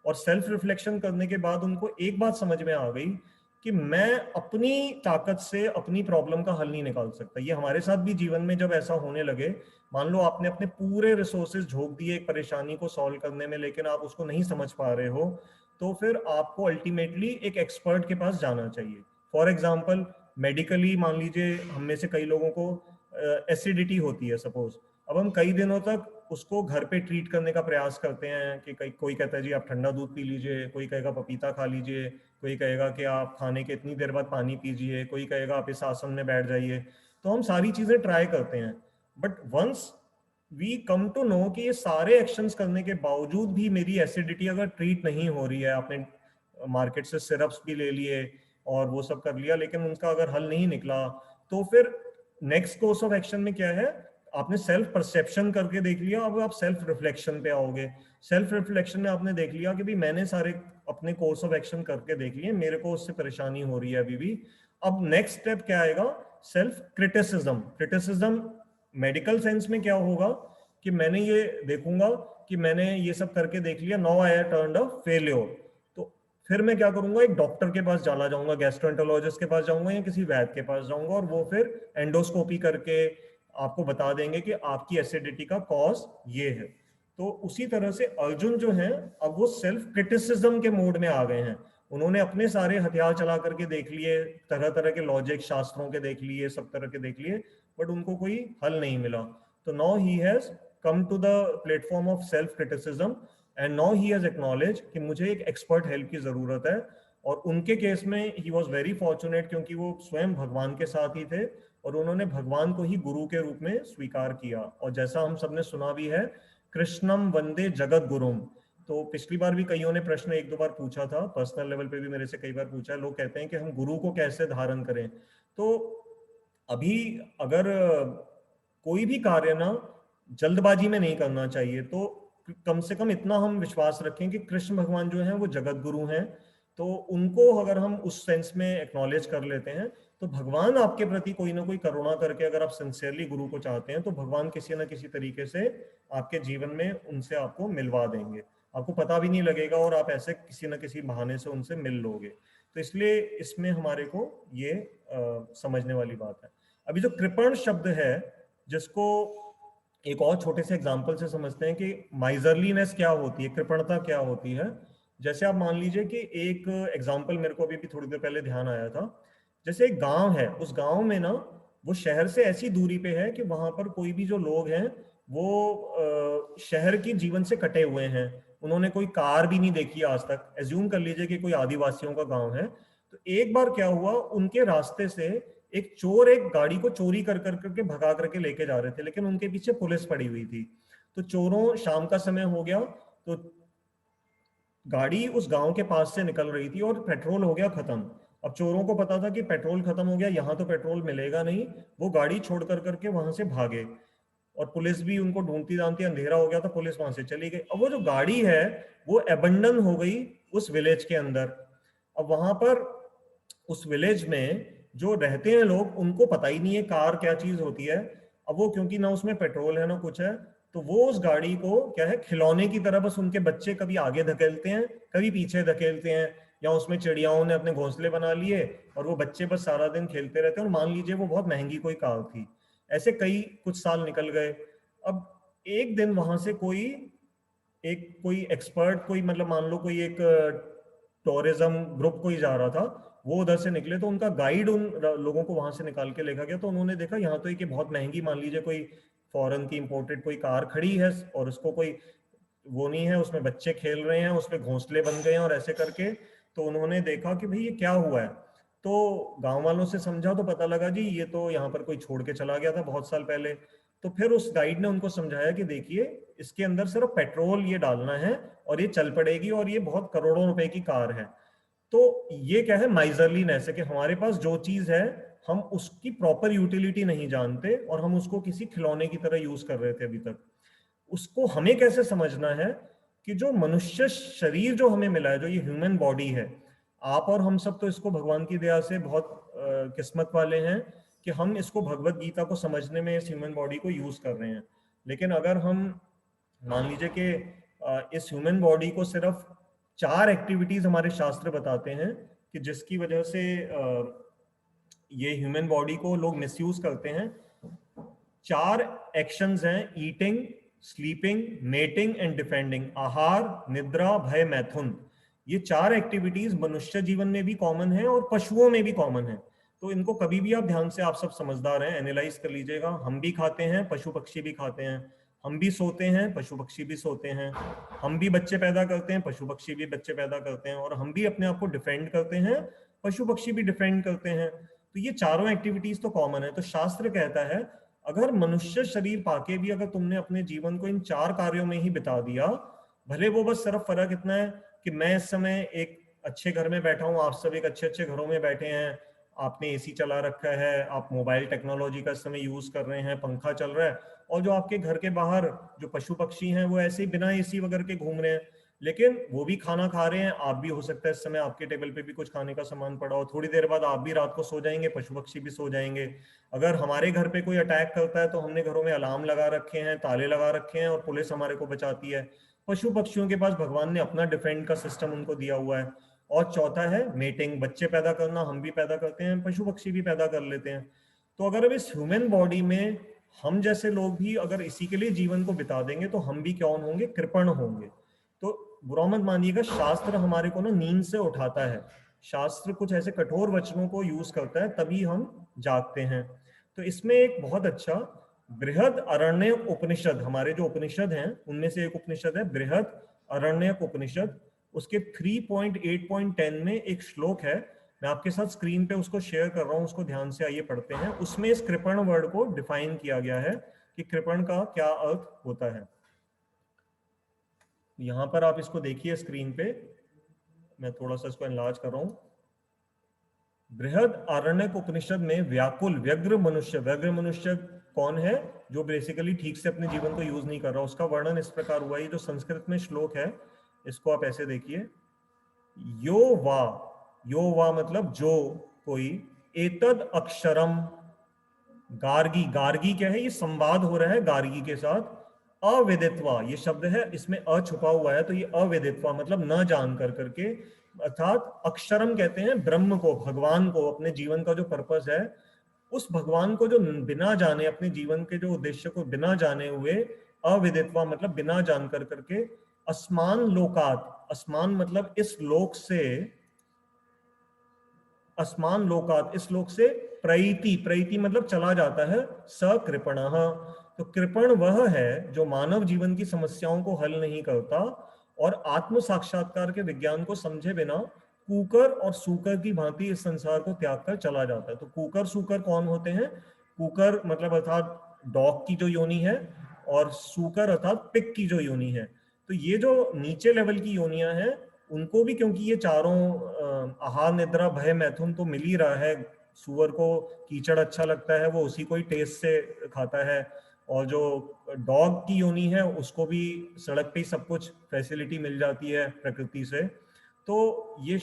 और सेल्फ रिफ्लेक्शन करने के बाद उनको एक बात समझ में आ गई कि मैं अपनी ताकत से अपनी प्रॉब्लम का हल नहीं निकाल सकता। ये हमारे साथ भी जीवन में जब ऐसा होने लगे, मान लो आपने अपने पूरे रिसोर्सेज झोंक दिए एक परेशानी को सॉल्व करने में, लेकिन आप उसको नहीं समझ पा रहे हो, तो फिर आपको अल्टीमेटली एक एक्सपर्ट के पास जाना चाहिए। फॉर एग्जाम्पल, मेडिकली मान लीजिए हम में से कई लोगों को एसिडिटी होती है सपोज। अब हम कई दिनों तक उसको घर पे ट्रीट करने का प्रयास करते हैं कि कोई कहता है जी आप ठंडा दूध पी लीजिए, कोई कहेगा पपीता खा लीजिए, कोई कहेगा कि आप खाने के इतनी देर बाद पानी पीजिए, कोई कहेगा आप इस आसन में बैठ जाइए। तो हम सारी चीजें ट्राई करते हैं, but once we come to know कि ये सारे एक्शंस करने के बावजूद भी मेरी एसिडिटी अगर ट्रीट नहीं हो रही है, आपने मार्केट से सिरप्स भी ले लिए और वो सब कर लिया, लेकिन उनका अगर हल नहीं निकला, तो फिर नेक्स्ट कोर्स ऑफ एक्शन में क्या है? आपने सेल्फ परसेप्शन करके देख लिया, अब आप सेल्फ रिफ्लेक्शन पे आओगे। सेल्फ रिफ्लेक्शन में आपने देख लिया कि भी मैंने सारे अपने कोर्स ऑफ एक्शन करके देख लिए, मेरे को उससे परेशानी हो रही है अभी भी। अब नेक्स्ट स्टेप क्या आएगा? Self criticism. Criticism medical sense में क्या होगा कि मैंने ये देखूंगा कि मैंने ये सब करके देख लिया, now I turned a failure, तो फिर मैं क्या करूंगा? एक डॉक्टर के पास चला जाऊंगा, गैस्ट्रोएंटरोलॉजिस्ट के पास जाऊंगा या किसी वैद्य के पास जाऊंगा, और वो फिर एंडोस्कोपी करके आपको बता देंगे कि आपकी एसिडिटी का कॉज ये है। तो उसी तरह से अर्जुन जो है, अब वो सेल्फ क्रिटिसिज्म के मोड में आ गए हैं। उन्होंने अपने सारे हथियार चला करके देख लिए, तरह तरह के लॉजिक शास्त्रों के देख लिए, सब तरह के देख लिए, बट उनको कोई हल नहीं मिला। तो now he has come to the platform of self criticism and now he has acknowledge कि मुझे एक एक्सपर्ट हेल्प की जरूरत है। और उनके केस में ही वॉज वेरी फॉर्चुनेट, क्योंकि वो स्वयं भगवान के साथ ही थे और उन्होंने भगवान को ही गुरु के रूप में स्वीकार किया। और जैसा हम सबने सुना भी है, कृष्णम वंदे जगत गुरुम। तो पिछली बार भी कईयों ने प्रश्न एक दो बार पूछा था, पर्सनल लेवल पे भी मेरे से कई बार पूछा है। लोग कहते हैं कि हम गुरु को कैसे धारण करें। तो अभी अगर कोई भी कार्य ना जल्दबाजी में नहीं करना चाहिए, तो कम से कम इतना हम विश्वास रखें कि कृष्ण भगवान जो हैं वो जगत गुरु हैं। तो उनको अगर हम उस सेंस में एक्नॉलेज कर लेते हैं, तो भगवान आपके प्रति कोई ना कोई करुणा करके, अगर आप सिंसियरली गुरु को चाहते हैं, तो भगवान किसी ना किसी तरीके से आपके जीवन में उनसे आपको मिलवा देंगे। आपको पता भी नहीं लगेगा और आप ऐसे किसी ना किसी बहाने से उनसे मिल लोगे। तो इसलिए इसमें हमारे को ये समझने वाली बात है। अभी जो कृपण शब्द है, जिसको एक और छोटे से एग्जाम्पल से समझते हैं कि माइजरलीनेस क्या होती है, कृपणता क्या होती है। जैसे आप मान लीजिए कि एक एग्जाम्पल मेरे को अभी भी थोड़ी देर पहले ध्यान आया था। जैसे एक गांव है, उस गांव में ना वो शहर से ऐसी दूरी पे है कि वहां पर कोई भी जो लोग हैं वो शहर की जीवन से कटे हुए हैं। उन्होंने कोई कार भी नहीं देखी आज तक। एज्यूम कर लीजिए कि कोई आदिवासियों का गांव है। तो एक बार क्या हुआ, उनके रास्ते से एक चोर एक गाड़ी को चोरी कर कर करके भगा करके लेके जा रहे थे, लेकिन उनके पीछे पुलिस पड़ी हुई थी। तो चोरों, शाम का समय हो गया, तो गाड़ी उस गांव के पास से निकल रही थी और पेट्रोल हो गया खत्म। अब चोरों को पता था कि पेट्रोल खत्म हो गया, यहाँ तो पेट्रोल मिलेगा नहीं। वो गाड़ी छोड़ कर करके वहां से भागे और पुलिस भी उनको ढूंढती ढूंढती, अंधेरा हो गया तो पुलिस वहां से चली गई। अब वो जो गाड़ी है वो एबंडन हो गई उस विलेज के अंदर। अब वहां पर उस विलेज में जो रहते हैं लोग, उनको पता ही नहीं है कार क्या चीज होती है। अब वो क्योंकि ना उसमें पेट्रोल है ना कुछ है, तो वो उस गाड़ी को क्या है, खिलौने की तरह बस उनके बच्चे कभी आगे धकेलते हैं, कभी पीछे धकेलते हैं, या उसमें चिड़ियाओं ने अपने घोंसले बना लिए और वो बच्चे बस सारा दिन खेलते रहते हैं। और मान लीजिए वो बहुत महंगी कोई कार थी। ऐसे कई कुछ साल निकल गए। अब एक दिन वहां से कोई एक्सपर्ट, कोई मतलब मान लो कोई एक टूरिज्म ग्रुप कोई जा रहा था, वो उधर से निकले, तो उनका गाइड उन लोगों को वहां से निकाल के लेकर गया। तो उन्होंने देखा यहाँ तो एक बहुत महंगी, मान लीजिए कोई फॉरेन की इंपोर्टेड कोई कार खड़ी है और उसको कोई वो नहीं है, उसमें बच्चे खेल रहे हैं, उसमें घोंसले बन गए हैं और ऐसे करके। तो उन्होंने देखा कि भाई ये क्या हुआ है। तो गांव वालों से समझा तो पता लगा जी ये तो यहाँ पर कोई छोड़ के चला गया था बहुत साल पहले। तो फिर उस गाइड ने उनको समझाया कि देखिए इसके अंदर सिर्फ पेट्रोल ये डालना है और ये चल पड़ेगी और ये बहुत करोड़ों रुपए की कार है। तो ये क्या है, माइजरलीनेस है कि हमारे पास जो चीज है हम उसकी प्रॉपर यूटिलिटी नहीं जानते और हम उसको किसी खिलौने की तरह यूज कर रहे थे अभी तक। उसको हमें कैसे समझना है कि जो मनुष्य शरीर जो हमें मिला है, जो ये ह्यूमन बॉडी है, आप और हम सब तो इसको भगवान की दया से बहुत किस्मत वाले हैं कि हम इसको भगवत गीता को समझने में इस ह्यूमन बॉडी को यूज कर रहे हैं। लेकिन अगर हम मान लीजिए कि इस ह्यूमन बॉडी को सिर्फ 4 एक्टिविटीज हमारे शास्त्र बताते हैं कि जिसकी वजह से ये ह्यूमन बॉडी को लोग मिसयूज करते हैं। 4 एक्शंस हैं, eating, sleeping, mating and defending. आहार, निद्रा, भय, मैथुन। ये 4 एक्टिविटीज मनुष्य जीवन में भी कॉमन है और पशुओं में भी कॉमन है। तो इनको कभी भी आप ध्यान से, आप सब समझदार हैं, एनालाइज कर लीजिएगा। हम भी खाते हैं, पशु पक्षी भी खाते हैं। हम भी सोते हैं, पशु पक्षी भी सोते हैं। हम भी बच्चे पैदा करते हैं, पशु पक्षी भी बच्चे पैदा करते हैं। और हम भी अपने आप को डिफेंड करते हैं, पशु पक्षी भी डिफेंड करते हैं। तो ये चारों एक्टिविटीज तो कॉमन है। तो शास्त्र कहता है अगर मनुष्य शरीर पाके भी अगर तुमने अपने जीवन को इन 4 कार्यों में ही बिता दिया, भले वो बस सिर्फ फर्क इतना है कि मैं इस समय एक अच्छे घर में बैठा हूं, आप सब एक अच्छे अच्छे घरों में बैठे हैं, आपने एसी चला रखा है, आप मोबाइल टेक्नोलॉजी का इस समय यूज कर रहे हैं, पंखा चल रहा है, और जो आपके घर के बाहर जो पशु पक्षी हैं वो ऐसे ही बिना एसी वगैरह के घूम रहे हैं, लेकिन वो भी खाना खा रहे हैं। आप भी हो सकता है इस समय आपके टेबल पे भी कुछ खाने का सामान पड़ा हो, थोड़ी देर बाद आप भी रात को सो जाएंगे, पशु पक्षी भी सो जाएंगे। अगर हमारे घर पे कोई अटैक करता है तो हमने घरों में अलार्म लगा रखे हैं, ताले लगा रखे हैं और पुलिस हमारे को बचाती है। पशु पक्षियों के पास भगवान ने अपना डिफेंड का सिस्टम उनको दिया हुआ है। और चौथा है मेटिंग, बच्चे पैदा करना। हम भी पैदा करते हैं, पशु पक्षी भी पैदा कर लेते हैं। तो अगर अब इस ह्यूमन बॉडी में हम जैसे लोग भी अगर इसी के लिए जीवन को बिता देंगे तो हम भी कौन होंगे, कृपण होंगे। तो बुरा मत मानिएगा, शास्त्र हमारे को ना नींद से उठाता है। शास्त्र कुछ ऐसे कठोर वचनों को यूज करता है तभी हम जागते हैं। तो इसमें एक बहुत अच्छा बृहद अरण्य उपनिषद, हमारे जो उपनिषद हैं उनमें से एक उपनिषद है बृहद अरण्यक उपनिषद। उसके 3.8.10 में एक श्लोक है, मैं आपके साथ स्क्रीन पे उसको शेयर कर रहा हूं, उसको ध्यान से आइए पढ़ते हैं। उसमें इस कृपण वर्ड को डिफाइन किया गया है कि कृपण का क्या अर्थ होता है। यहां पर आप इसको देखिए स्क्रीन पे, मैं थोड़ा सा इसको एनलार्ज कर रहा हूं। बृहद आरण्यक उपनिषद में व्याकुल व्यग्र मनुष्य, व्यग्र मनुष्य कौन है, जो बेसिकली ठीक से अपने जीवन को यूज नहीं कर रहा, उसका वर्णन इस प्रकार हुआ। ये जो संस्कृत में श्लोक है इसको आप ऐसे देखिए, यो वा मतलब जो कोई, एतद अक्षरम, गार्गी, गार्गी क्या है, ये संवाद हो रहा है गार्गी के साथ। अवेदित्वा ये शब्द है, इसमें अ छुपा हुआ है, तो ये अवेदित्वा मतलब न जान कर करके, अर्थात अक्षरम कहते हैं ब्रह्म को, भगवान को, अपने जीवन का जो पर्पस है उस भगवान को जो बिना जाने, अपने जीवन के जो उद्देश्य को बिना जाने हुए, अविदित्वा मतलब बिना जान कर करके, अस्मान लोकात, अस्मान मतलब इस लोक से, अस्मान लोकात इस लोक से, प्रईति, प्रईति मतलब चला जाता है, सकृपणः तो कृपण वह है जो मानव जीवन की समस्याओं को हल नहीं करता और आत्म साक्षात्कार के विज्ञान को समझे बिना कुकर और सूकर की भांति इस संसार को त्याग कर चला जाता है। तो कुकर सूकर कौन होते हैं, कुकर मतलब अर्थात डॉग की जो योनि है, और सूकर अर्थात पिग की जो योनि है। तो ये जो नीचे लेवल की योनियां हैं उनको भी, क्योंकि ये चारों आहार, निद्रा, भय, मैथुन तो मिल ही रहा है। सुअर को कीचड़ अच्छा लगता है, वो उसी को ही टेस्ट से खाता है, और जो डॉग की योनि है उसको भी सड़क पे ही सब कुछ फैसिलिटी मिल जाती है प्रकृति से। तो ये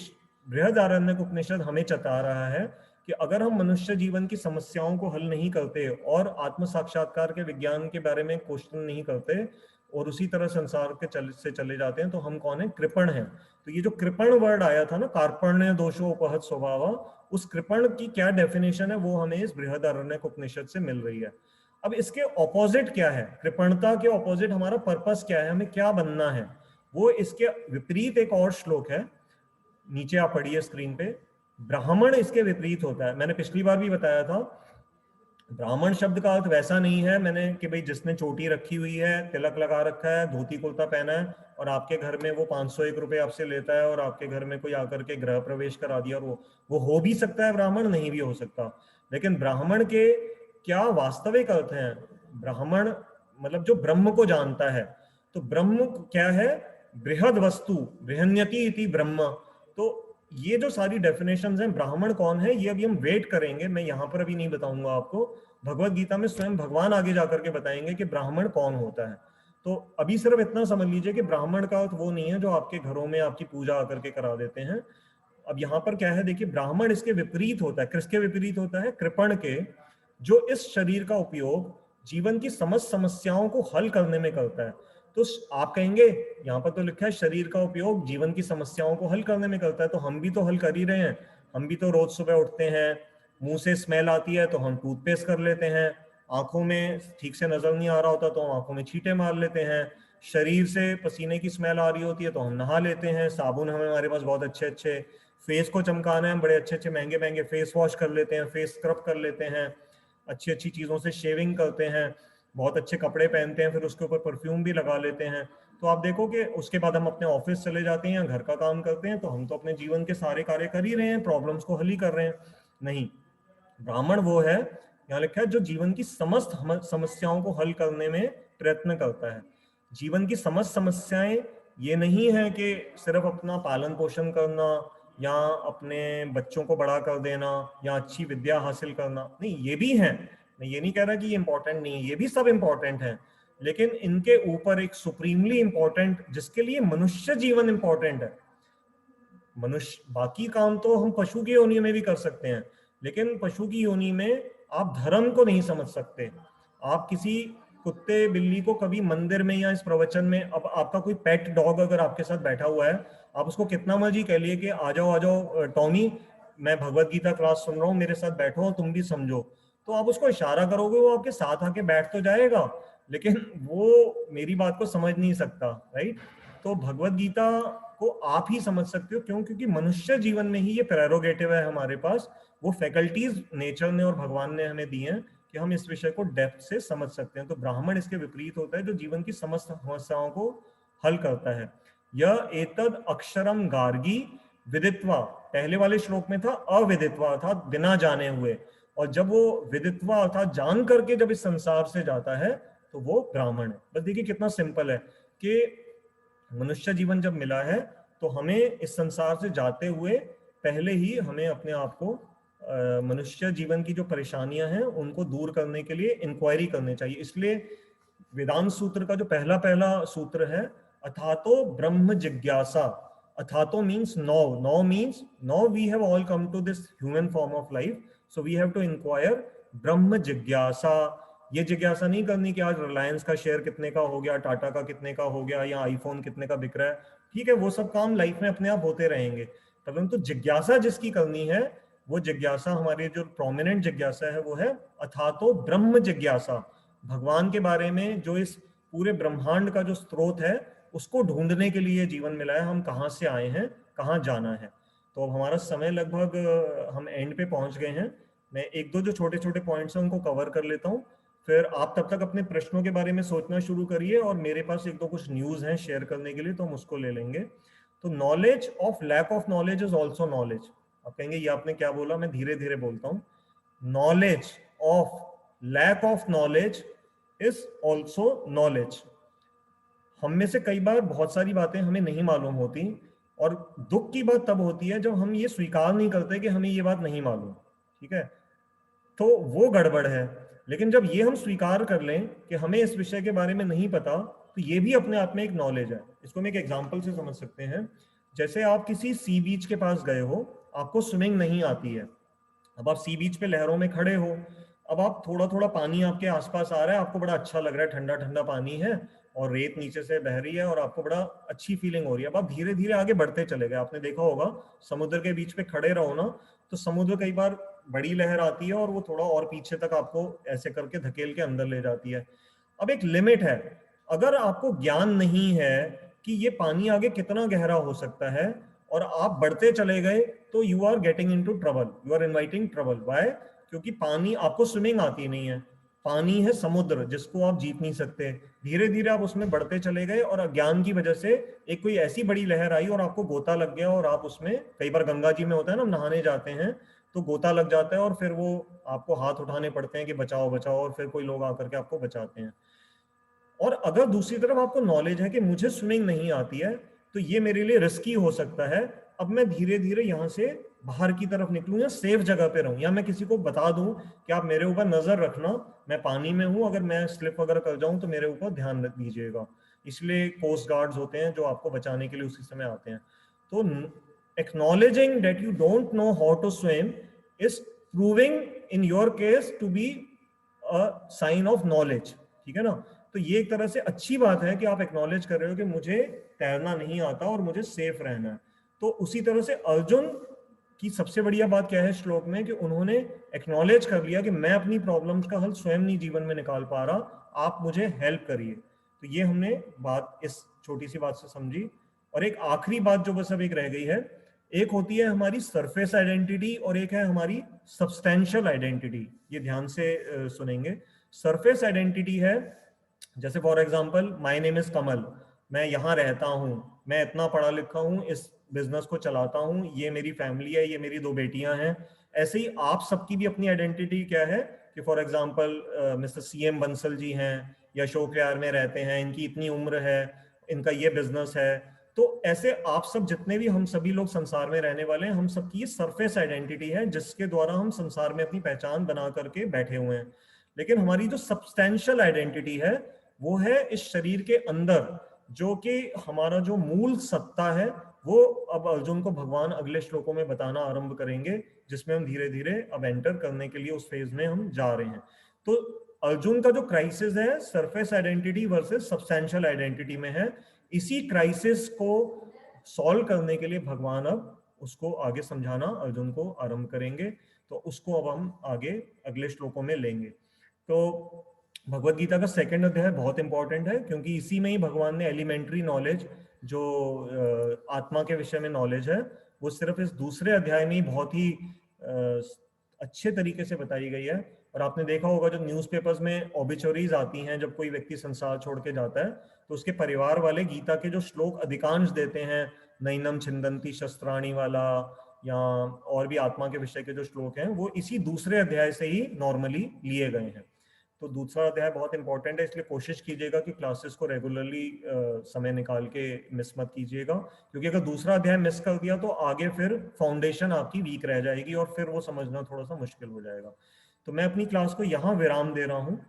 बृहदारण्यक उपनिषद हमें चता रहा है कि अगर हम मनुष्य जीवन की समस्याओं को हल नहीं करते और आत्म साक्षात्कार के विज्ञान के बारे में क्वेश्चन नहीं करते और उसी तरह संसार के से चले जाते हैं तो हम कौन है, कृपण हैं। तो ये जो कृपण वर्ड आया था ना, कार्पण्य दोषो उपहत स्वभाव, उस कृपण की क्या डेफिनेशन है वो हमें इस बृहदारण्यक उपनिषद से मिल रही है। अब इसके ऑपोजिट क्या है, कृपणता के ऑपोजिट हमारा पर्पस क्या है, हमें क्या बनना है, वो इसके विपरीत एक और श्लोक है, नीचे आप पढ़िए स्क्रीन पे। ब्राह्मण इसके विपरीत होता है। मैंने पिछली बार भी बताया था, ब्राह्मण शब्द का अर्थ वैसा नहीं है मैंने कि भाई जिसने चोटी रखी हुई है, तिलक लगा रखा है, धोती कुर्ता पहना है और आपके घर में वो 501 रुपए आपसे लेता है और आपके घर में कोई आकर के गृह प्रवेश करा दिया, और वो हो भी सकता है ब्राह्मण, नहीं भी हो सकता। लेकिन ब्राह्मण के क्या वास्तविक अर्थ हैं, ब्राह्मण मतलब जो ब्रह्म को जानता है। तो ब्रह्म क्या है? बृहद वस्तु, बृहन्यति इति ब्रह्म। तो ये जो सारी डेफिनेशंस हैं, ब्राह्मण कौन है ये अभी हम वेट करेंगे, मैं यहाँ पर अभी नहीं बताऊंगा आपको। भगवत गीता में स्वयं भगवान आगे जाकर के बताएंगे कि ब्राह्मण कौन होता है। तो अभी सिर्फ इतना समझ लीजिए कि ब्राह्मण का वो नहीं है जो आपके घरों में आपकी पूजा आकर के करा देते हैं। अब यहाँ पर क्या है देखिए, ब्राह्मण इसके विपरीत होता है। किसके विपरीत होता है? कृपण के, जो इस शरीर का उपयोग जीवन की समस्त समस्याओं को हल करने में करता है। तो आप कहेंगे यहाँ पर तो लिखा है शरीर का उपयोग जीवन की समस्याओं को हल करने में करता है, तो हम भी तो हल कर ही रहे हैं। हम भी तो रोज सुबह उठते हैं, मुंह से स्मेल आती है तो हम टूथपेस्ट कर लेते हैं, आंखों में ठीक से नजर नहीं आ रहा होता तो हम आंखों में छींटे मार लेते हैं, शरीर से पसीने की स्मेल आ रही होती है तो हम नहा लेते हैं, साबुन हमें हमारे पास बहुत अच्छे अच्छे, फेस को चमकाना है बड़े अच्छे अच्छे महंगे महंगे फेस वॉश कर लेते हैं, फेस स्क्रब कर लेते हैं, अच्छी अच्छी चीजों से शेविंग करते हैं, बहुत अच्छे कपड़े पहनते हैं, फिर उसके ऊपर परफ्यूम भी लगा लेते हैं। तो आप देखो कि उसके बाद हम अपने ऑफिस चले जाते हैं, घर का काम करते हैं, तो हम तो अपने जीवन के सारे कार्य कर ही रहे हैं, प्रॉब्लम्स को हल ही कर रहे हैं। नहीं, ब्राह्मण वो है, यहाँ लिखा है, जो जीवन की समस्त समस्याओं को हल करने में प्रयत्न करता है। जीवन की समस्त समस्याएं ये नहीं है कि सिर्फ अपना पालन पोषण करना या अपने बच्चों को बड़ा कर देना या अच्छी विद्या हासिल करना, नहीं, ये भी है। मैं ये नहीं कह रहा कि ये इंपॉर्टेंट नहीं है, ये भी सब इंपॉर्टेंट है, लेकिन इनके ऊपर एक सुप्रीमली इंपॉर्टेंट, जिसके लिए मनुष्य जीवन इंपॉर्टेंट है। मनुष्य, बाकी काम तो हम पशु की योनि में भी कर सकते हैं, लेकिन पशु की योनि में आप धर्म को नहीं समझ सकते। आप किसी कुत्ते बिल्ली को कभी मंदिर में या इस प्रवचन में, अब आपका कोई पेट डॉग अगर आपके साथ बैठा हुआ है, आप उसको कितना मर्जी कह लिए कि आ जाओ टॉमी, मैं भगवत गीता क्लास सुन रहा हूँ, मेरे साथ बैठो और तुम भी समझो, तो आप उसको इशारा करोगे, वो आपके साथ आके बैठ तो जाएगा, लेकिन वो मेरी बात को समझ नहीं सकता, राइट। तो भगवत गीता को आप ही समझ सकते हो, क्यों? क्योंकि मनुष्य जीवन में ही ये प्रेरोगेटिव है हमारे पास, वो फैकल्टीज नेचर ने और भगवान ने हमें दी हैं कि हम इस विषय को डेप्थ से समझ सकते हैं। तो ब्राह्मण इसके विपरीत होता है, जो जीवन की समस्त समस्याओं को हल करता है। यह एतद अक्षरम गार्गी विदित्वा, पहले वाले श्लोक में था अविदित्वा अर्थात बिना जाने हुए, और जब वो विदित्वा अर्थात जान करके जब इस संसार से जाता है तो वो ब्राह्मण है। बस देखिए कितना सिंपल है कि मनुष्य जीवन जब मिला है तो हमें इस संसार से जाते हुए पहले ही हमें अपने आप को मनुष्य जीवन की जो परेशानियां हैं उनको दूर करने के लिए इंक्वायरी करनी चाहिए। इसलिए वेदांत सूत्र का जो पहला पहला सूत्र है, अथातो ब्रह्म जिज्ञासा। अथातो means no, no means no we have all come to this human form of life, so we have to inquire ब्रह्म जिज्ञासा। ये जिज्ञासा नहीं करनी कि आज रिलायंस का शेयर कितने का हो गया, टाटा का कितने का हो गया, या आईफोन कितने का बिक रहा है। ठीक है, वो सब काम लाइफ में अपने आप होते रहेंगे, परंतु जिज्ञासा जिसकी करनी है, वो जिज्ञासा, हमारी जो प्रोमिनेंट जिज्ञासा है वो है अथातो ब्रह्म जिज्ञासा। भगवान के बारे में, जो इस पूरे ब्रह्मांड का जो स्रोत है, उसको ढूंढने के लिए जीवन मिला है, हम कहाँ से आए हैं, कहाँ जाना है। तो अब हमारा समय लगभग, हम एंड पे पहुंच गए हैं। मैं एक दो जो छोटे छोटे पॉइंट्स हैं उनको कवर कर लेता हूँ, फिर आप तब तक अपने प्रश्नों के बारे में सोचना शुरू करिए, और मेरे पास एक दो कुछ न्यूज हैं शेयर करने के लिए, तो हम उसको ले लेंगे। तो knowledge of lack of knowledge is also knowledge. आप कहेंगे ये आपने क्या बोला, मैं धीरे धीरे बोलता हूँ। Knowledge of lack of knowledge is also knowledge. हम में से कई बार बहुत सारी बातें हमें नहीं मालूम होती, और दुख की बात तब होती है जब हम ये स्वीकार नहीं करते कि हमें ये बात नहीं मालूम। ठीक है, तो वो गड़बड़ है। लेकिन जब ये हम स्वीकार कर लें कि हमें इस विषय के बारे में नहीं पता, तो ये भी अपने आप में एक नॉलेज है। इसको हम एक एग्जांपल से समझ सकते हैं। जैसे आप किसी सी बीच के पास गए हो, आपको स्विमिंग नहीं आती है, अब आप सी बीच पे लहरों में खड़े हो, अब आप थोड़ा थोड़ा पानी आपके आसपास आ रहा है, आपको बड़ा अच्छा लग रहा है, ठंडा ठंडा पानी है और रेत नीचे से बह रही है और आपको बड़ा अच्छी फीलिंग हो रही है। अब आप धीरे धीरे आगे बढ़ते चले गए। आपने देखा होगा समुद्र के बीच पे खड़े रहो ना, तो समुद्र कई बार बड़ी लहर आती है और वो थोड़ा और पीछे तक आपको ऐसे करके धकेल के अंदर ले जाती है। अब एक लिमिट है। अगर आपको ज्ञान नहीं है कि ये पानी आगे कितना गहरा हो सकता है और आप बढ़ते चले गए, तो you are getting into trouble, you are inviting trouble. Why? क्योंकि पानी, आपको स्विमिंग आती नहीं है, पानी है समुद्र जिसको आप जीत नहीं सकते। धीरे धीरे आप उसमें बढ़ते चले गए और अज्ञान की वजह से एक कोई ऐसी बड़ी लहर आई और आपको गोता लग गया, और आप उसमें, कई बार गंगा जी में होता है ना, हम नहाने जाते हैं तो गोता लग जाता है और फिर वो आपको हाथ उठाने पड़ते हैं कि बचाओ बचाओ, और फिर कोई लोग आकर के आपको बचाते हैं। और अगर दूसरी तरफ आपको नॉलेज है कि मुझे स्विमिंग नहीं आती है, तो ये मेरे लिए रिस्की हो सकता है, अब मैं धीरे धीरे यहाँ से बाहर की तरफ निकलूं या सेफ जगह पे रहूं, या मैं किसी को बता दूं कि आप मेरे ऊपर नजर रखना, मैं पानी में हूं, अगर मैं स्लिप वगैरह कर जाऊं तो मेरे ऊपर ध्यान दीजिएगा। इसलिए कोस्ट गार्ड्स होते हैं जो आपको बचाने के लिए उसी समय आते हैं। तो acknowledging that you don't know how to swim is proving in your case to be a sign of knowledge, ठीक है ना। तो ये एक तरह से अच्छी बात है कि आप एक्नॉलेज कर रहे हो कि मुझे तैरना नहीं आता और मुझे सेफ रहना है। तो उसी तरह से अर्जुन की सबसे बढ़िया बात क्या है श्लोक में, कि उन्होंने एक्नॉलेज कर लिया कि मैं अपनी प्रॉब्लम्स का हल स्वयं नहीं जीवन में निकाल पा रहा, आप मुझे हेल्प करिए। तो ये हमने बात इस छोटी सी बात से समझी। और एक आखिरी बात जो बस अब एक रह गई है, एक होती है हमारी सरफेस आइडेंटिटी और एक है हमारी सब्सटेंशियल आइडेंटिटी। ये ध्यान से सुनेंगे। सरफेस आइडेंटिटी है, जैसे for example my name is Kamal, मैं यहाँ रहता हूँ, मैं इतना पढ़ा लिखा हूँ, इस बिजनेस को चलाता हूँ, ये मेरी फैमिली है, ये मेरी 2 बेटियां हैं। ऐसे ही आप सबकी भी अपनी आइडेंटिटी क्या है कि for example mister CM Bansal ji हैं, या अशोक विहार में रहते हैं, इनकी इतनी उम्र है, इनका ये बिजनेस है। तो ऐसे आप सब जितने भी हम सभी लोग संसार में रहने वाले हैं, हम सबकी ये सरफेस आइडेंटिटी है जिसके द्वारा हम संसार में अपनी पहचान बना करके बैठे हुए हैं। लेकिन हमारी जो सब्सटेंशियल आइडेंटिटी है वो है इस शरीर के अंदर, जो कि हमारा जो मूल सत्ता है, वो अब अर्जुन को भगवान अगले श्लोकों में बताना आरंभ करेंगे, जिसमें हम धीरे धीरे अब एंटर करने के लिए उस फेज में हम जा रहे हैं। तो अर्जुन का जो क्राइसिस है surface identity versus substantial identity में है। इसी क्राइसिस को सॉल्व करने के लिए भगवान अब उसको आगे समझाना अर्जुन को आरंभ करेंगे। तो उसको अब हम आगे अगले श्लोकों में लेंगे। तो भगवत गीता का 2nd अध्याय बहुत इंपॉर्टेंट है, क्योंकि इसी में ही भगवान ने एलिमेंट्री नॉलेज, जो आत्मा के विषय में नॉलेज है, वो सिर्फ इस दूसरे अध्याय में ही बहुत ही अच्छे तरीके से बताई गई है। और आपने देखा होगा जो न्यूज़पेपर्स में ऑबिचुरीज आती हैं, जब कोई व्यक्ति संसार छोड़ के जाता है, तो उसके परिवार वाले गीता के जो श्लोक अधिकांश देते हैं, नैनम छिंदंती शस्त्राणी वाला, या और भी आत्मा के विषय के जो श्लोक हैं, वो इसी दूसरे अध्याय से ही नॉर्मली लिए गए हैं। तो दूसरा अध्याय बहुत इंपॉर्टेंट है, इसलिए कोशिश कीजिएगा कि क्लासेस को रेगुलरली समय निकाल के मिस मत कीजिएगा, क्योंकि अगर दूसरा अध्याय मिस कर दिया तो आगे फिर फाउंडेशन आपकी वीक रह जाएगी और फिर वो समझना थोड़ा सा मुश्किल हो जाएगा। तो मैं अपनी क्लास को यहाँ विराम दे रहा हूँ।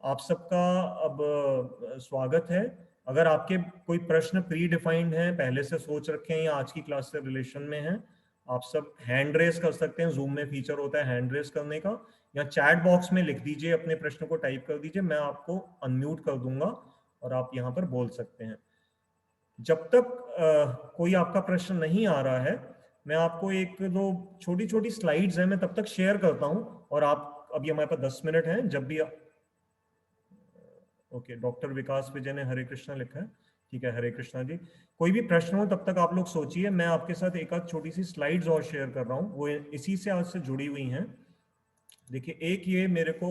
आप सबका अब स्वागत है। अगर आपके कोई प्रश्न प्री डिफाइंड हैं, पहले से सोच रखे हैं, या आज की क्लास से रिलेशन में हैं, आप सब हैंड रेस कर सकते हैं। जूम में फीचर होता है हैंड रेस करने का, या चैट बॉक्स में लिख दीजिए, अपने प्रश्न को टाइप कर दीजिए, मैं आपको अनम्यूट कर दूंगा और आप यहाँ पर बोल सकते हैं। जब तक कोई आपका प्रश्न नहीं आ रहा है, मैं आपको एक दो छोटी छोटी स्लाइड्स हैं, मैं तब तक शेयर करता हूँ। और आप अभी हमारे पास 10 मिनट हैं, जब भी ओके, डॉक्टर विकास विजय ने हरे कृष्णा लिखा है, ठीक है, हरे कृष्णा जी। कोई भी प्रश्न हो तब तक आप लोग सोचिए, मैं आपके साथ एक आध छोटी सी स्लाइड्स और शेयर कर रहा हूँ, वो इसी से आज से जुड़ी हुई हैं। देखिए, एक ये मेरे को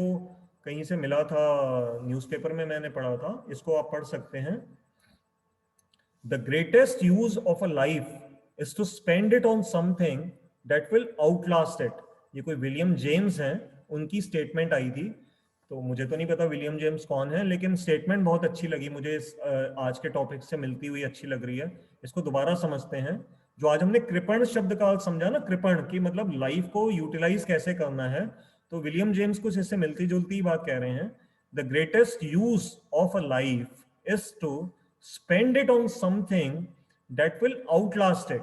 कहीं से मिला था, न्यूज़पेपर में मैंने पढ़ा था, इसको आप पढ़ सकते हैं। The greatest use of a life is to spend it on something that will outlast it. ये कोई विलियम जेम्स हैं, उनकी स्टेटमेंट आई थी। तो मुझे तो नहीं पता विलियम जेम्स कौन है, लेकिन स्टेटमेंट बहुत अच्छी लगी मुझे, इस आज के टॉपिक से मिलती हुई अच्छी लग रही है। इसको दोबारा समझते हैं। जो आज हमने कृपण शब्द का समझा ना, कृपण की मतलब लाइफ को यूटिलाइज कैसे करना है, तो विलियम जेम्स कुछ इससे मिलती जुलती बात कह रहे हैं। The greatest use of a life is to spend it on something that will outlast it.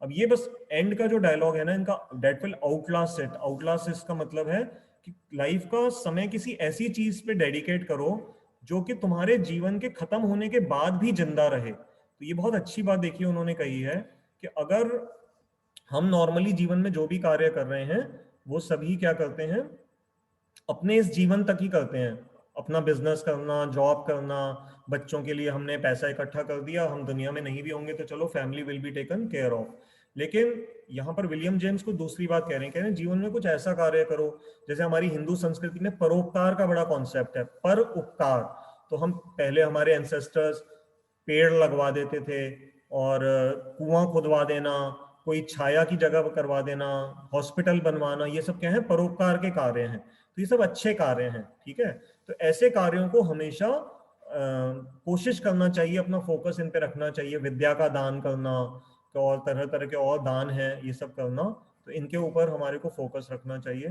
अब ये बस एंड का जो डायलॉग है ना इनका, that will outlast it, Outlast इसका मतलब है कि लाइफ का समय किसी ऐसी चीज पे डेडिकेट करो जो कि तुम्हारे जीवन के खत्म होने के बाद भी जिंदा रहे। तो ये बहुत अच्छी बात देखिए उन्होंने कही है कि अगर हम नॉर्मली जीवन में जो भी कार्य कर रहे हैं, वो सभी क्या करते हैं, अपने इस जीवन तक ही करते हैं। अपना बिजनेस करना, जॉब करना, बच्चों के लिए हमने पैसा इकट्ठा कर दिया, हम दुनिया में नहीं भी होंगे तो चलो family will be taken care of. लेकिन यहाँ पर विलियम जेम्स को दूसरी बात कह रहे हैं जीवन में कुछ ऐसा कार्य करो, जैसे हमारी हिंदू संस्कृति में परोपकार का बड़ा कॉन्सेप्ट है, पर उपकार। तो हम पहले हमारे एंसेस्टर्स पेड़ लगवा देते थे, और कुआं खुदवा देना, कोई छाया की जगह करवा देना, हॉस्पिटल बनवाना, ये सब क्या है, परोपकार के कार्य हैं। तो ये सब अच्छे कार्य हैं, ठीक है। तो ऐसे कार्यों को हमेशा कोशिश करना चाहिए, अपना फोकस इन पे रखना चाहिए। विद्या का दान करना, तो और तरह तरह के और दान हैं, ये सब करना, तो इनके ऊपर हमारे को फोकस रखना चाहिए।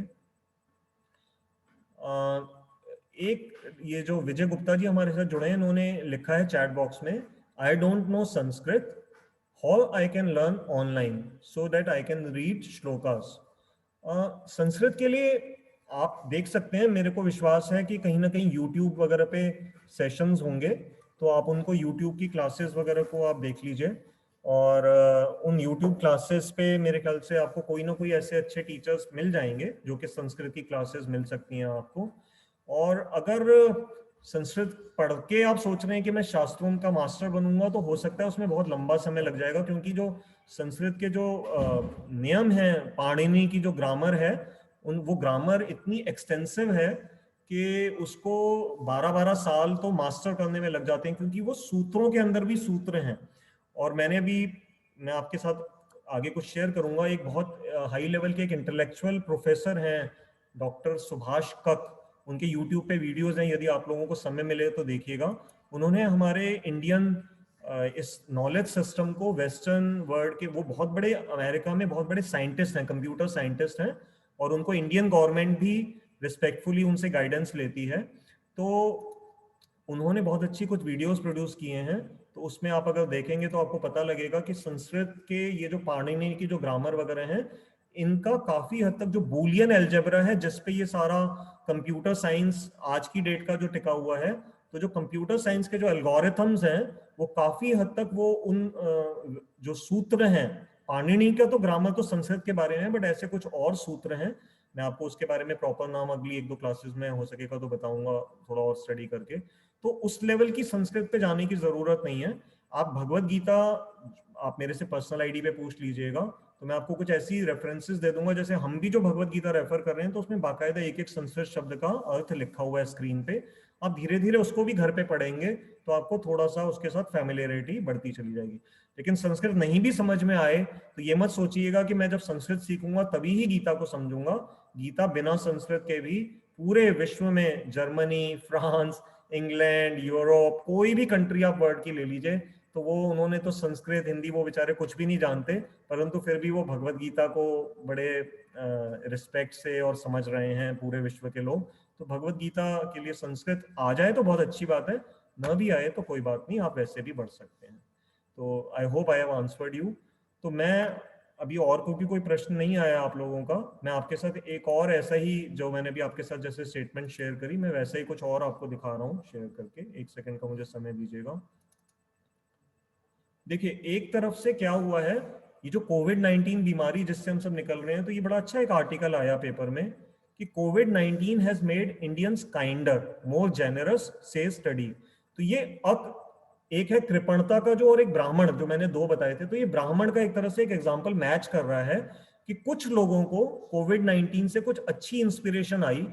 एक ये जो विजय गुप्ता जी हमारे साथ जुड़े हैं, इन्होंने लिखा है चैट बॉक्स में, I don't know Sanskrit, how I can learn online so that I can read shlokas. Sanskrit के लिए आप देख सकते हैं, मेरे को विश्वास है कि कहीं ना कहीं यूट्यूब वगैरह पे सेशंस होंगे, तो आप उनको यूट्यूब की क्लासेस वगैरह को आप देख लीजिए। और उन यूट्यूब क्लासेस पे मेरे ख्याल से आपको कोई ना कोई ऐसे अच्छे टीचर्स मिल जाएंगे जो कि संस्कृत की क्लासेस मिल सकती हैं आपको। और अगर संस्कृत पढ़ के आप सोच रहे हैं कि मैं शास्त्रों का मास्टर बनूंगा, तो हो सकता है उसमें बहुत लंबा समय लग जाएगा, क्योंकि जो संस्कृत के जो नियम है, पाणिनि की जो ग्रामर है, वो ग्रामर इतनी एक्सटेंसिव है कि उसको 12-12 साल तो मास्टर करने में लग जाते हैं, क्योंकि वो सूत्रों के अंदर भी सूत्र हैं। और मैं आपके साथ आगे कुछ शेयर करूंगा, एक बहुत हाई लेवल के एक इंटेलेक्चुअल प्रोफेसर हैं, डॉक्टर सुभाष कक, उनके यूट्यूब पे वीडियोस हैं, यदि आप लोगों को समय मिले तो देखिएगा। उन्होंने हमारे इंडियन इस नॉलेज सिस्टम को, वेस्टर्न वर्ल्ड के, वो बहुत बड़े अमेरिका में बहुत बड़े साइंटिस्ट हैं, कंप्यूटर साइंटिस्ट हैं, और उनको इंडियन गवर्नमेंट भी रिस्पेक्टफुली उनसे गाइडेंस लेती है। तो उन्होंने बहुत अच्छी कुछ वीडियोस प्रोड्यूस किए हैं, तो उसमें आप अगर देखेंगे तो आपको पता लगेगा कि संस्कृत के ये जो पाणिनि की जो ग्रामर वगैरह हैं, इनका काफी हद तक जो बूलियन एल्जेब्रा है, जिसपे ये सारा कंप्यूटर साइंस आज की डेट का जो टिका हुआ है, तो जो कंप्यूटर साइंस के जो एल्गोरिथम्स हैं, वो काफी हद तक वो उन जो सूत्र हैं, पाणिनि का तो ग्रामर तो संस्कृत के बारे में, बट ऐसे कुछ और सूत्र हैं, मैं आपको उसके बारे में प्रॉपर नाम अगली 1-2 क्लासेस में हो सकेगा तो बताऊंगा, थोड़ा और स्टडी करके। तो उस लेवल की संस्कृत पे जाने की जरूरत नहीं है। आप भगवत गीता, आप मेरे से पर्सनल आईडी पे पूछ लीजिएगा, तो मैं आपको कुछ ऐसी रेफरेंसेस दे दूंगा, जैसे हम भी जो भगवत गीता रेफर कर रहे हैं, तो उसमें बाकायदा एक एक संस्कृत शब्द का अर्थ लिखा हुआ है स्क्रीन पे। आप धीरे धीरे उसको भी घर पे पढ़ेंगे तो आपको थोड़ा सा उसके साथ फैमिलियरिटी बढ़ती चली जाएगी। लेकिन संस्कृत नहीं भी समझ में आए तो ये मत सोचिएगा कि मैं जब संस्कृत सीखूंगा तभी ही गीता को समझूंगा। गीता बिना संस्कृत के भी पूरे विश्व में, जर्मनी, फ्रांस, इंग्लैंड, यूरोप, कोई भी कंट्री आप वर्ल्ड की ले लीजिए, तो वो उन्होंने तो संस्कृत, हिंदी, वो बेचारे कुछ भी नहीं जानते, परंतु फिर भी वो भगवत गीता को बड़े रिस्पेक्ट से और समझ रहे हैं पूरे विश्व के लोग। तो भगवत गीता के लिए संस्कृत आ जाए तो बहुत अच्छी बात है, न भी आए तो कोई बात नहीं, आप वैसे भी बढ़ सकते हैं। तो I hope I have answered you. तो मैं अभी, और क्योंकि कोई प्रश्न नहीं आया आप लोगों का, मैं आपके साथ एक और ऐसा ही, जो मैंने भी आपके साथ जैसे स्टेटमेंट शेयर करी, मैं वैसे ही कुछ और आपको दिखा रहा हूँ शेयर करके। 1 सेकंड का मुझे समय दीजिएगा। देखिए, एक तरफ से क्या हुआ है, ये जो कोविड-19 बीमारी जिससे हम सब निकल रहे हैं, तो ये बड़ा अच्छा एक आर्टिकल आया पेपर में कि कोविड-19 has made Indians kinder, more generous, से स्टडी। तो ये अब एक है कृपणता का जो, और एक ब्राह्मण, जो मैंने दो बताए थे, तो ये ब्राह्मण का एक तरह से एक एग्जाम्पल मैच कर रहा है कि कुछ लोगों को कोविड-19 से कुछ अच्छी इंस्पिरेशन आई।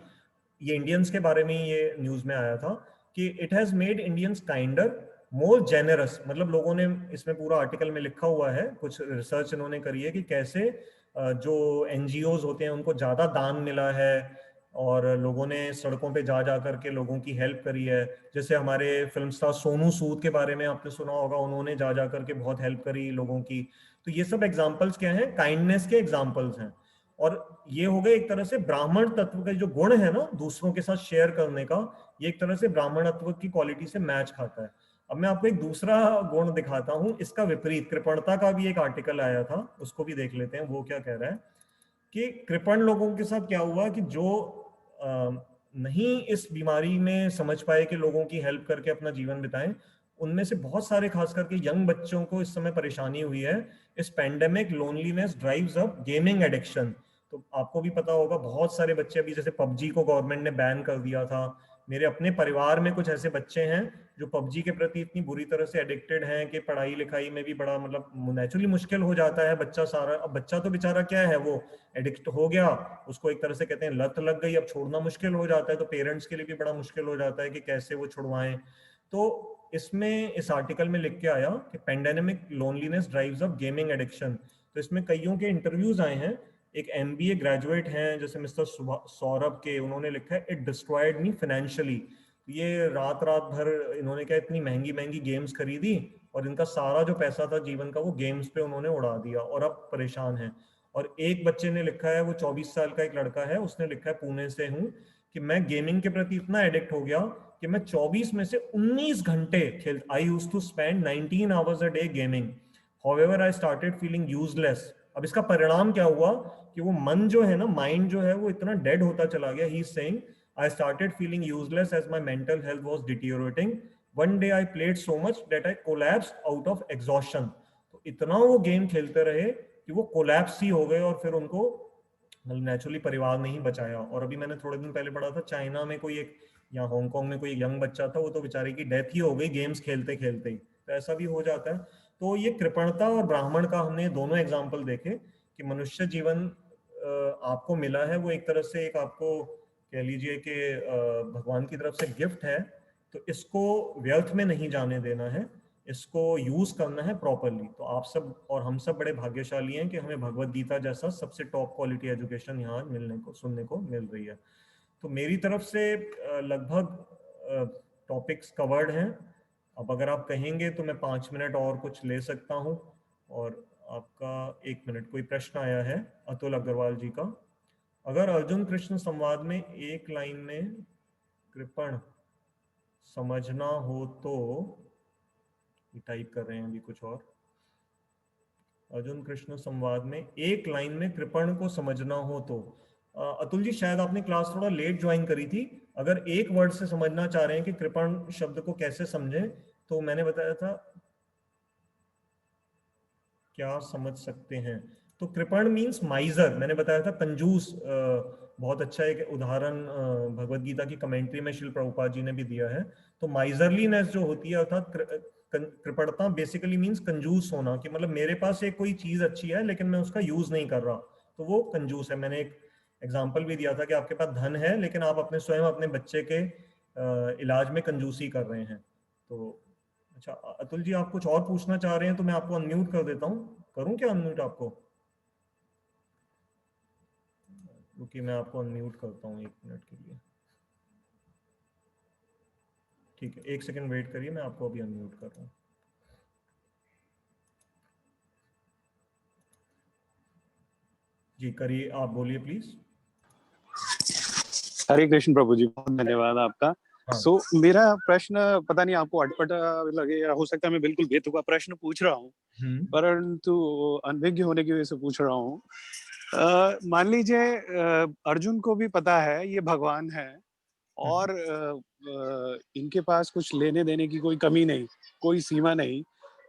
ये इंडियंस के बारे में ये न्यूज में आया था कि it has made Indians kinder, more generous, मतलब लोगों ने, इसमें पूरा आर्टिकल में लिखा हुआ है, कुछ रिसर्च इन्होंने करी है कि कैसे जो एनजीओज होते हैं उनको ज्यादा दान मिला है, और लोगों ने सड़कों पे जा जा करके लोगों की हेल्प करी है। जैसे हमारे फिल्म स्टार सोनू सूद के बारे में आपने सुना होगा, उन्होंने जा जा करके बहुत हेल्प करी लोगों की। तो ये सब एग्जाम्पल्स क्या हैं, काइंडनेस के एग्जाम्पल्स हैं। और ये हो गए एक तरह से ब्राह्मण तत्व का जो गुण है ना, दूसरों के साथ शेयर करने का, ये एक तरह से ब्राह्मणत्व की क्वालिटी से मैच खाता है। अब मैं आपको एक दूसरा गुण दिखाता हूं, इसका विपरीत, कृपणता का भी एक आर्टिकल आया था, उसको भी देख लेते हैं वो क्या कह रहा है। कि कृपण लोगों के साथ क्या हुआ कि जो नहीं इस बीमारी में समझ पाए कि लोगों की हेल्प करके अपना जीवन बिताएं, उनमें से बहुत सारे, खास करके यंग बच्चों को इस समय परेशानी हुई है। इस pandemic loneliness drives up gaming addiction. तो आपको भी पता होगा, बहुत सारे बच्चे अभी, जैसे पबजी को गवर्नमेंट ने बैन कर दिया था। मेरे अपने परिवार में कुछ ऐसे बच्चे हैं जो पबजी के प्रति इतनी बुरी तरह से एडिक्टेड हैं कि पढ़ाई लिखाई में भी बड़ा, मतलब नेचुरली मुश्किल हो जाता है। बच्चा सारा, अब बच्चा तो बेचारा क्या है, वो एडिक्ट हो गया, उसको एक तरह से कहते हैं लत लग गई, अब छोड़ना मुश्किल हो जाता है। तो पेरेंट्स के लिए भी बड़ा मुश्किल हो जाता है कि कैसे वो छुड़वाएं। तो इसमें, इस आर्टिकल में लिख के आया कि pandemic loneliness drives up gaming addiction. तो इसमें कईयों के इंटरव्यूज आए हैं। एक एमबीए ग्रेजुएट हैं जैसे मिस्टर सौरभ के, उन्होंने लिखा है इट डिस्ट्रॉयड मी फाइनेंशियली। ये रात रात भर इन्होंने क्या इतनी महंगी महंगी गेम्स खरीदी और इनका सारा जो पैसा था जीवन का वो गेम्स पे उन्होंने उड़ा दिया और अब परेशान है। और एक बच्चे ने लिखा है, वो 24 साल का एक लड़का है, उसने लिखा है पुणे से हूँ, कि मैं गेमिंग के प्रति इतना एडिक्ट हो गया कि मैं 24 में से 19 घंटे खेल, I used to spend 19 hours a day gaming, however I started feeling useless. अब इसका परिणाम क्या हुआ कि वो मन जो है ना, माइंड जो है वो इतना डेड होता चला गया। He is saying I started feeling useless as my mental health was deteriorating, one day I played so much that I collapsed out of exhaustion. तो इतना वो गेम खेलते रहे कि वो कोलैप्स ही हो गए और फिर उनको नेचुरली परिवार ने ही बचाया। और अभी मैंने थोड़े दिन पहले पढ़ा था चाइना में कोई एक, या हांगकांग में कोई यंग बच्चा था, वो तो बेचारे की डेथ ही हो गई गेम्स खेलते खेलते ही। तो ऐसा भी हो जाता है। तो ये कृपणता और ब्राह्मण का हमने दोनों एग्जाम्पल देखे कि मनुष्य जीवन आपको मिला है, वो एक तरह से एक आपको कह लीजिए कि भगवान की तरफ से गिफ्ट है। तो इसको व्यर्थ में नहीं जाने देना है, इसको यूज करना है प्रॉपरली। तो आप सब और हम सब बड़े भाग्यशाली हैं कि हमें भगवत गीता जैसा सबसे टॉप क्वालिटी एजुकेशन यहाँ मिलने को सुनने को मिल रही है। तो मेरी तरफ से लगभग टॉपिक्स कवर्ड हैं। अब अगर आप कहेंगे तो मैं 5 मिनट और कुछ ले सकता हूँ। और आपका 1 मिनट, कोई प्रश्न आया है अतुल अग्रवाल जी का। अगर अर्जुन कृष्ण संवाद में एक लाइन में कृपण समझना हो तो, टाइप कर रहे हैं अभी कुछ और, अर्जुन कृष्ण संवाद में एक लाइन में कृपण को समझना हो तो। अतुल जी शायद आपने क्लास थोड़ा लेट ज्वाइन करी थी। अगर एक वर्ड से समझना चाह रहे हैं कि कृपण शब्द को कैसे समझें, तो मैंने बताया था क्या समझ सकते हैं। तो कृपण मीन्स माइजर, मैंने बताया था कंजूस। बहुत अच्छा एक उदाहरण भगवत गीता की कमेंट्री में शिल प्रभुपाद जी ने भी दिया है। तो माइजरलीनेस जो होती है, अर्थात कृपणता बेसिकली मीन्स कंजूस होना, कि मतलब मेरे पास एक कोई चीज अच्छी है लेकिन मैं उसका यूज नहीं कर रहा, तो वो कंजूस है। मैंने एक एग्जाम्पल भी दिया था कि आपके पास धन है लेकिन आप अपने स्वयं अपने बच्चे के इलाज में कंजूसी कर रहे हैं। तो अच्छा अतुल जी, आप कुछ और पूछना चाह रहे हैं तो मैं आपको अनम्यूट कर देता हूँ। करूँ क्या अनम्यूट आपको? क्योंकि मैं आपको अनम्यूट करता हूँ 1 मिनट के लिए। ठीक है, 1 सेकंड वेट करिए, मैं आपको अभी अनम्यूट कर रहा हूँ। जी करिए, आप बोलिए प्लीज। हरे कृष्ण प्रभु जी, बहुत धन्यवाद आपका। हाँ। मेरा प्रश्न पता नहीं आपको अटपटा लगे, या हो सकता है मैं बिल्कुल बेतुका प्रश्न पूछ रहा हूँ, परंतु अनभिज्ञ होने की वजह से पूछ रहा हूँ। मान लीजिए अर्जुन को भी पता है ये भगवान है और इनके पास कुछ लेने देने की कोई कमी नहीं, कोई सीमा नहीं,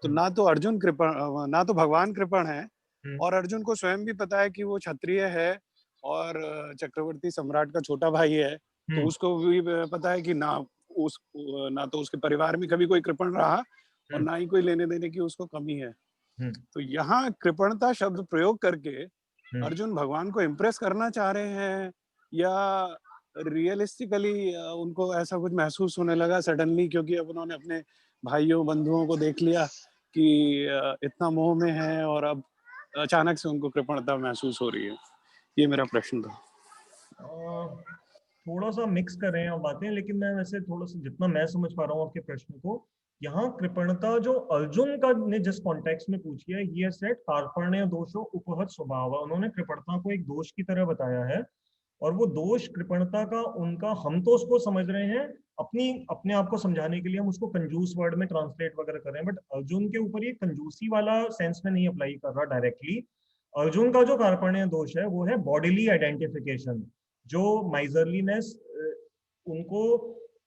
तो ना तो अर्जुन कृपण, ना तो भगवान कृपण है, और अर्जुन को स्वयं भी पता है कि वो क्षत्रिय है और चक्रवर्ती सम्राट का छोटा भाई है, तो उसको भी पता है कि ना तो उसके परिवार में कभी कोई कृपण रहा और ना ही कोई लेने देने की उसको कमी है। तो यहाँ कृपणता शब्द प्रयोग करके अर्जुन भगवान को इम्प्रेस करना चाह रहे हैं, या रियलिस्टिकली उनको ऐसा कुछ महसूस होने लगा सडनली, क्योंकि अब उन्होंने अपने भाइयों बंधुओं को देख लिया कि इतना मोह में है और अब अचानक से उनको कृपणता महसूस हो रही है। ये मेरा प्रश्न था। थोड़ा सा मिक्स कर रहे हैं आप बातें, लेकिन मैं वैसे थोड़ा सा जितना मैं समझ पा रहा हूँ आपके प्रश्न को, यहाँ कृपणता जो अर्जुन का ने जिस कॉन्टेक्स्ट में पूछी है, ये सेट कार्पण्य दोषो उपहत स्वभाव, उन्होंने कृपणता को एक दोष की तरह बताया है। और वो दोष कृपणता का उनका, हम तो उसको समझ रहे हैं अपने आप को समझाने के लिए, हम उसको कंजूस वर्ड में ट्रांसलेट वगैरह कर रहे हैं, बट अर्जुन के ऊपर ये कंजूसी वाला सेंस में नहीं अप्लाई कर रहा डायरेक्टली। अर्जुन का जो कार्पण्य दोष है वो है बॉडीली आइडेंटिफिकेशन, जो माइजरलीनेस, उनको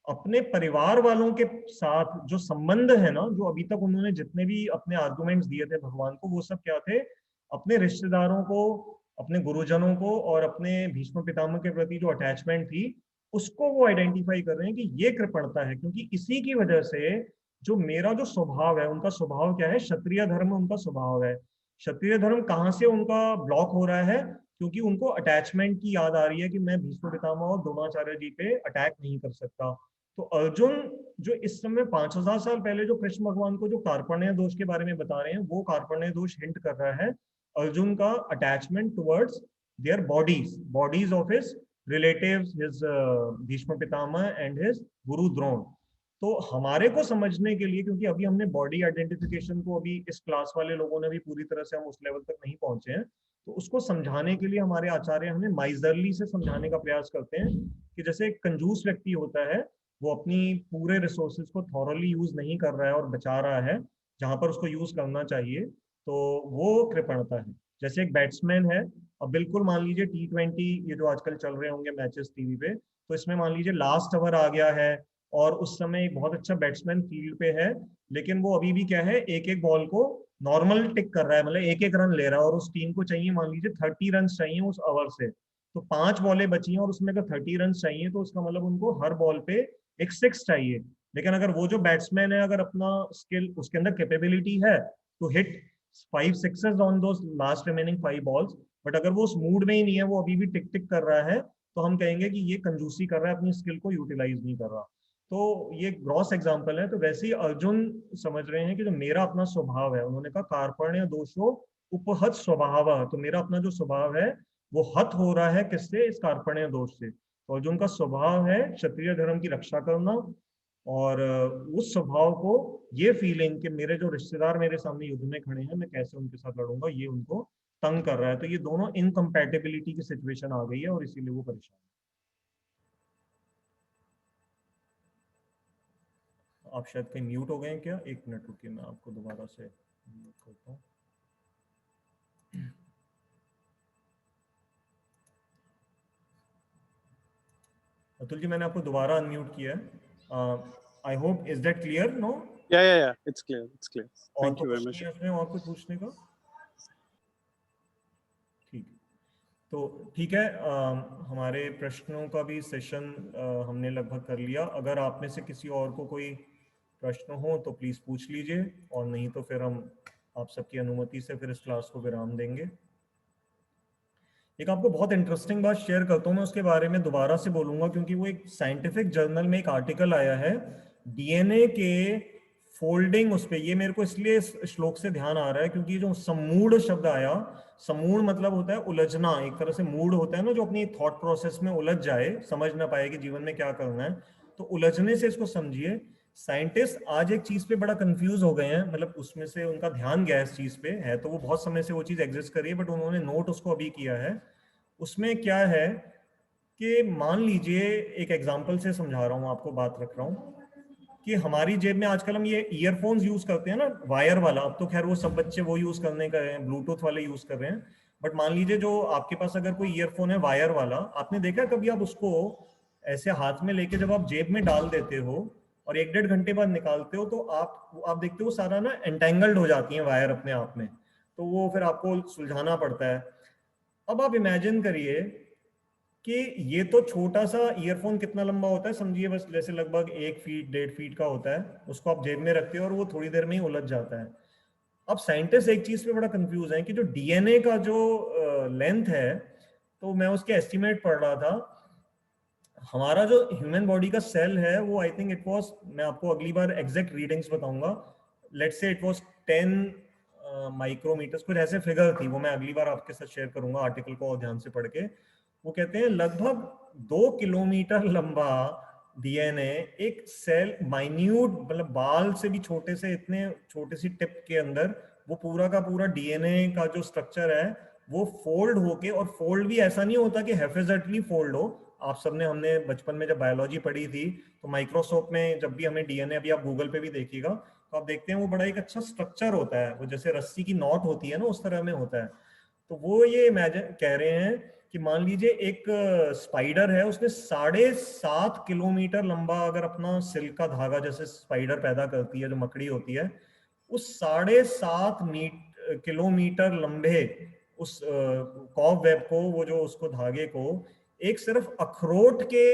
अपने परिवार वालों के साथ जो संबंध है ना, जो अभी तक उन्होंने जितने भी अपने आर्गुमेंट्स दिए थे भगवान को, वो सब क्या थे? अपने रिश्तेदारों को, अपने गुरुजनों को और अपने भीष्म पितामह के प्रति जो अटैचमेंट थी, उसको वो आइडेंटिफाई कर रहे हैं कि ये कृपणता है। क्योंकि इसी की वजह से जो मेरा जो स्वभाव है, उनका स्वभाव क्या है? क्षत्रिय धर्म उनका स्वभाव है। क्षत्रिय धर्म कहाँ से उनका ब्लॉक हो रहा है? क्योंकि उनको अटैचमेंट की याद आ रही है कि मैं भीष्म पितामह और द्रोणाचार्य जी पे अटैक नहीं कर सकता। तो अर्जुन जो इस समय 5000 साल पहले जो कृष्ण भगवान को जो कार्पण्य दोष के बारे में बता रहे हैं, वो कार्पण्य दोष हिंट कर रहा है अर्जुन का attachment towards their bodies of his relatives, his Bhishma Pitamah and his गुरु द्रोण। तो हमारे को समझने के लिए, क्योंकि अभी हमने बॉडी आइडेंटिफिकेशन को, अभी इस क्लास वाले लोगों ने भी पूरी तरह से हम उस लेवल तक नहीं पहुंचे हैं, तो उसको समझाने के लिए हमारे आचार्य हमें माइजरली से समझाने का प्रयास करते हैं कि जैसे एक कंजूस व्यक्ति होता है, वो अपनी पूरे रिसोर्सेज को थॉरली यूज नहीं कर रहा है और बचा रहा है जहां पर उसको यूज करना चाहिए, तो वो कृपणता है। जैसे एक बैट्समैन है, अब बिल्कुल मान लीजिए T20 ये जो आजकल चल रहे होंगे मैचेस टीवी पे, तो इसमें मान लीजिए लास्ट ओवर आ गया है और उस समय एक बहुत अच्छा बैट्समैन फील्ड पे है, लेकिन वो अभी भी क्या है, एक एक बॉल को नॉर्मल टिक कर रहा है, मतलब एक एक रन ले रहा है, और उस टीम को चाहिए मान लीजिए 30 रन चाहिए उस ओवर से। तो 5 बॉलें बची हैं और उसमें अगर 30 रन चाहिए तो उसका मतलब उनको हर बॉल पे एक 6 चाहिए। लेकिन अगर वो जो बैट्समैन है, अगर अपना स्किल, उसके अंदर कैपेबिलिटी है तो हिट 5 सिक्सेस ऑन दो लास्ट रिमेनिंग 5 बॉल्स, बट अगर वो उस मूड में ही नहीं है, वो अभी भी टिक टिक कर रहा है, तो हम कहेंगे कि ये कंजूसी कर रहा है, अपनी स्किल को यूटिलाइज नहीं कर रहा। तो ये ग्रॉस एग्जांपल है। तो वैसे ही अर्जुन समझ रहे हैं कि जो मेरा अपना स्वभाव है, उन्होंने कहा कार्पण्य दोषो उपहत स्वभाव, तो मेरा अपना जो स्वभाव है वो हत हो रहा है किससे, इस कार्पण्य दोष से। तो अर्जुन का स्वभाव है क्षत्रिय धर्म की रक्षा करना, और उस स्वभाव को, ये फीलिंग कि मेरे जो रिश्तेदार मेरे सामने युद्ध में खड़े हैं, मैं कैसे उनके साथ लड़ूंगा, ये उनको तंग कर रहा है। तो ये दोनों इनकम्पैटिबिलिटी की सिचुएशन आ गई है और इसीलिए वो परेशान है। आप शायद कहीं म्यूट हो गए हैं क्या? एक मिनट रुकिए, मैं आपको दोबारा से म्यूट करता हूँ। अतुल जी, मैंने आपको दोबारा अनम्यूट किया है। I hope, is that clear? No? या इट्स क्लियर, इट्स क्लियर। और थैंक तो यू वेरी कुछ मच। नहीं है उसमें और कुछ पूछने का? ठीक है, तो ठीक है, हमारे प्रश्नों का भी सेशन हमने लगभग कर लिया। अगर आप में से किसी और को कोई प्रश्न हो तो प्लीज पूछ लीजिए, और नहीं तो फिर हम आप सबकी अनुमति से फिर इस क्लास को विराम देंगे। एक आपको बहुत इंटरेस्टिंग बात शेयर करता हूँ, मैं उसके बारे में दोबारा से बोलूंगा, क्योंकि वो एक साइंटिफिक जर्नल में एक आर्टिकल आया है डीएनए के फोल्डिंग उस पे। ये मेरे को इसलिए इस श्लोक से ध्यान आ रहा है क्योंकि जो समूढ़ शब्द आया, समूढ़ मतलब होता है उलझना, एक तरह से मूड होता है ना जो अपनी थॉट प्रोसेस में उलझ जाए, समझ ना पाए कि जीवन में क्या करना है, तो उलझने से इसको समझिए। साइंटिस्ट आज एक चीज पे बड़ा कंफ्यूज हो गए हैं, मतलब उसमें से उनका ध्यान गया इस चीज पे है, तो वो बहुत समय से वो चीज एग्जिस्ट कर रही है, बट उन्होंने नोट उसको अभी किया है। उसमें क्या है कि मान लीजिए, एक एग्जांपल से समझा रहा हूँ आपको, बात रख रहा हूँ कि हमारी जेब में आजकल हम ये ईयरफोन्स यूज करते हैं ना, वायर वाला, अब तो खैर वो सब बच्चे वो यूज करने का है, ब्लूटूथ वाले यूज कर रहे हैं, बट मान लीजिए जो आपके पास अगर कोई ईयरफोन है वायर वाला, आपने देखा कभी आप उसको ऐसे हाथ में लेके जब आप जेब में डाल देते हो और 1-1.5 घंटे बाद निकालते हो, तो आप देखते हो सारा ना एंटेंगल्ड हो जाती है वायर अपने आप में, तो वो फिर आपको सुलझाना पड़ता है। अब आप इमेजिन करिए कि ये तो छोटा सा ईयरफोन कितना लंबा होता है, समझिए बस जैसे लगभग 1 फीट 1.5 फीट का होता है, उसको आप जेब में रखते हो और वो थोड़ी देर में ही उलझ जाता है। अब साइंटिस्ट एक चीज पे बड़ा कंफ्यूज है कि जो डीएनए का जो लेंथ है, तो मैं उसके एस्टिमेट पढ़ रहा था, हमारा जो ह्यूमन बॉडी का सेल है वो आई थिंक इट वाज, मैं आपको अगली बार एग्जैक्ट रीडिंग्स बताऊंगा, let's say it was 10 micrometres, कुछ ऐसे फिगर थी, वो मैं अगली बार आपके साथ शेयर करूंगा आर्टिकल को और ध्यान से पढ़ के। वो कहते हैं लगभग 2 किलोमीटर लंबा डीएनए, एक सेल माइन्यूट, मतलब बाल से भी छोटे से, इतने छोटे सी टिप के अंदर वो पूरा का पूरा डीएनए का जो स्ट्रक्चर है वो फोल्ड होके, और फोल्ड भी ऐसा नहीं होता कि हेफेजेंटली फोल्ड हो। आप सबने, हमने बचपन में जब बायोलॉजी पढ़ी थी तो माइक्रोस्कोप में जब भी हमें डीएनए, अभी आप गूगल पे भी देखिएगा तो आप देखते हैं वो बड़ा एक अच्छा स्ट्रक्चर होता है, वो जैसे रस्सी की नॉट होती है ना उस तरह में होता है। तो वो ये इमेजिन कह रहे हैं कि मान लीजिए एक स्पाइडर है, उसने 7.5 किलोमीटर लंबा अगर अपना सिल्क का धागा, जैसे स्पाइडर पैदा करती है जो मकड़ी होती है, उस 7.5 किलोमीटर लंबे उस कॉब वेब को, वो जो उसको धागे को एक सिर्फ अखरोट के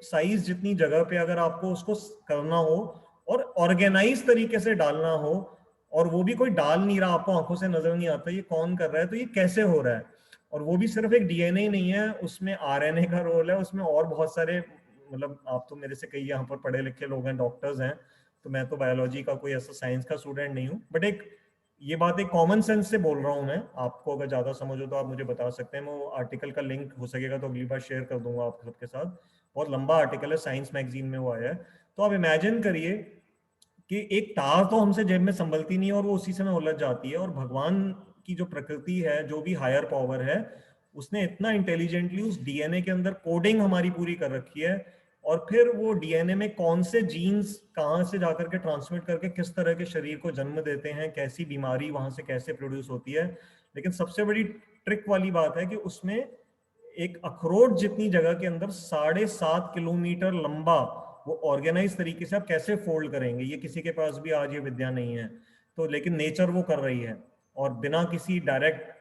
साइज जितनी जगह पे अगर आपको उसको करना हो और ऑर्गेनाइज तरीके से डालना हो, और वो भी कोई डाल नहीं रहा, आपको आंखों से नजर नहीं आता ये कौन कर रहा है, तो ये कैसे हो रहा है? और वो भी सिर्फ एक डीएनए ही नहीं है, उसमें आरएनए का रोल है, उसमें और बहुत सारे, मतलब आप तो मेरे से कई यहाँ पर पढ़े लिखे लोग हैं, डॉक्टर्स हैं, तो मैं तो बायोलॉजी का कोई ऐसा साइंस का स्टूडेंट नहीं हूँ, बट एक ये बात एक कॉमन सेंस से बोल रहा हूँ मैं, आपको अगर ज्यादा समझ हो तो आप मुझे बता सकते हैं, मैं वो आर्टिकल का लिंक हो सकेगा तो अगली बार शेयर कर दूंगा आप सबके साथ। बहुत लंबा आर्टिकल है, साइंस मैगजीन में वो आया है। तो आप इमेजिन करिए कि एक तार तो हमसे जेब में संभलती नहीं है और वो उसी समय उलझ जाती है, और भगवान की जो प्रकृति है, जो भी हायर पावर है, उसने इतना इंटेलिजेंटली उस डीएनए के अंदर कोडिंग हमारी पूरी कर रखी है, और फिर वो डीएनए में कौन से जीन्स कहाँ से जाकर के ट्रांसमिट करके किस तरह के शरीर को जन्म देते हैं, कैसी बीमारी वहां से कैसे प्रोड्यूस होती है। लेकिन सबसे बड़ी ट्रिक वाली बात है कि उसमें एक अखरोट जितनी जगह के अंदर 7.5 किलोमीटर लंबा वो ऑर्गेनाइज तरीके से आप कैसे फोल्ड करेंगे, ये किसी के पास भी आज ये विद्या नहीं है। तो लेकिन नेचर वो कर रही है, और बिना किसी डायरेक्ट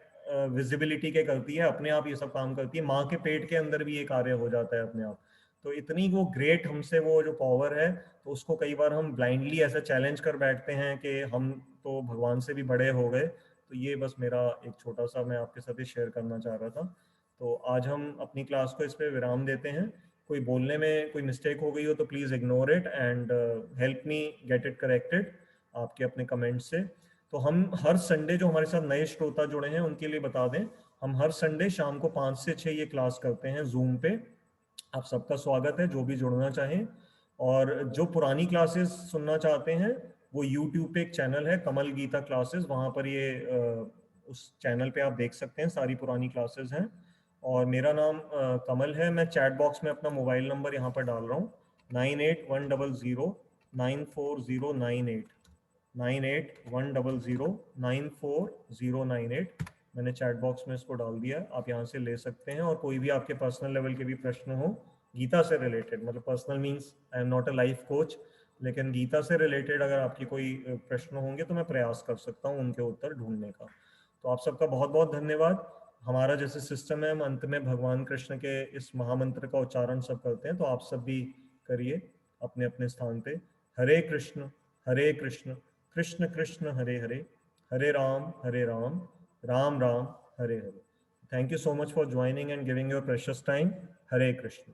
विजिबिलिटी के करती है, अपने आप ये सब काम करती है। माँ के पेट के अंदर भी ये कार्य हो जाता है अपने आप। तो इतनी वो ग्रेट हमसे वो जो पावर है, तो उसको कई बार हम ब्लाइंडली ऐसा चैलेंज कर बैठते हैं कि हम तो भगवान से भी बड़े हो गए। तो ये बस मेरा एक छोटा सा मैं आपके साथ शेयर करना चाह रहा था। तो आज हम अपनी क्लास को इस पे विराम देते हैं। कोई बोलने में कोई मिस्टेक हो गई हो तो please ignore it and help me get it corrected आपके अपने कमेंट से। तो हम हर संडे, जो हमारे साथ नए श्रोता जुड़े हैं उनके लिए बता दें, हम हर संडे शाम को 5 से 6 ये क्लास करते हैं जूम पे। आप सबका स्वागत है जो भी जुड़ना चाहें। और जो पुरानी क्लासेस सुनना चाहते हैं, वो यूट्यूब पे एक चैनल है कमल गीता क्लासेस, वहाँ पर ये उस चैनल पे आप देख सकते हैं, सारी पुरानी क्लासेस हैं। और मेरा नाम कमल है। मैं चैट बॉक्स में अपना मोबाइल नंबर यहाँ पर डाल रहा हूँ, 9810094098, 9810094098। मैंने चैट बॉक्स में इसको डाल दिया, आप यहाँ से ले सकते हैं। और कोई भी आपके पर्सनल लेवल के भी प्रश्न हो गीता से रिलेटेड, मतलब personal means I am not a life coach, लेकिन गीता से रिलेटेड अगर आपकी कोई प्रश्न होंगे तो मैं प्रयास कर सकता हूँ उनके उत्तर ढूंढने का। तो आप सबका बहुत बहुत धन्यवाद। हमारा जैसे सिस्टम है, हम अंत में भगवान कृष्ण के इस महामंत्र का उच्चारण सब करते हैं, तो आप सब भी करिए अपने अपने स्थान पे। Hare Krishna Krishna Krishna Hare Hare, Hare Ram Ram Ram Hare Hare. Thank you so much for joining and giving your precious time. Hare Krishna.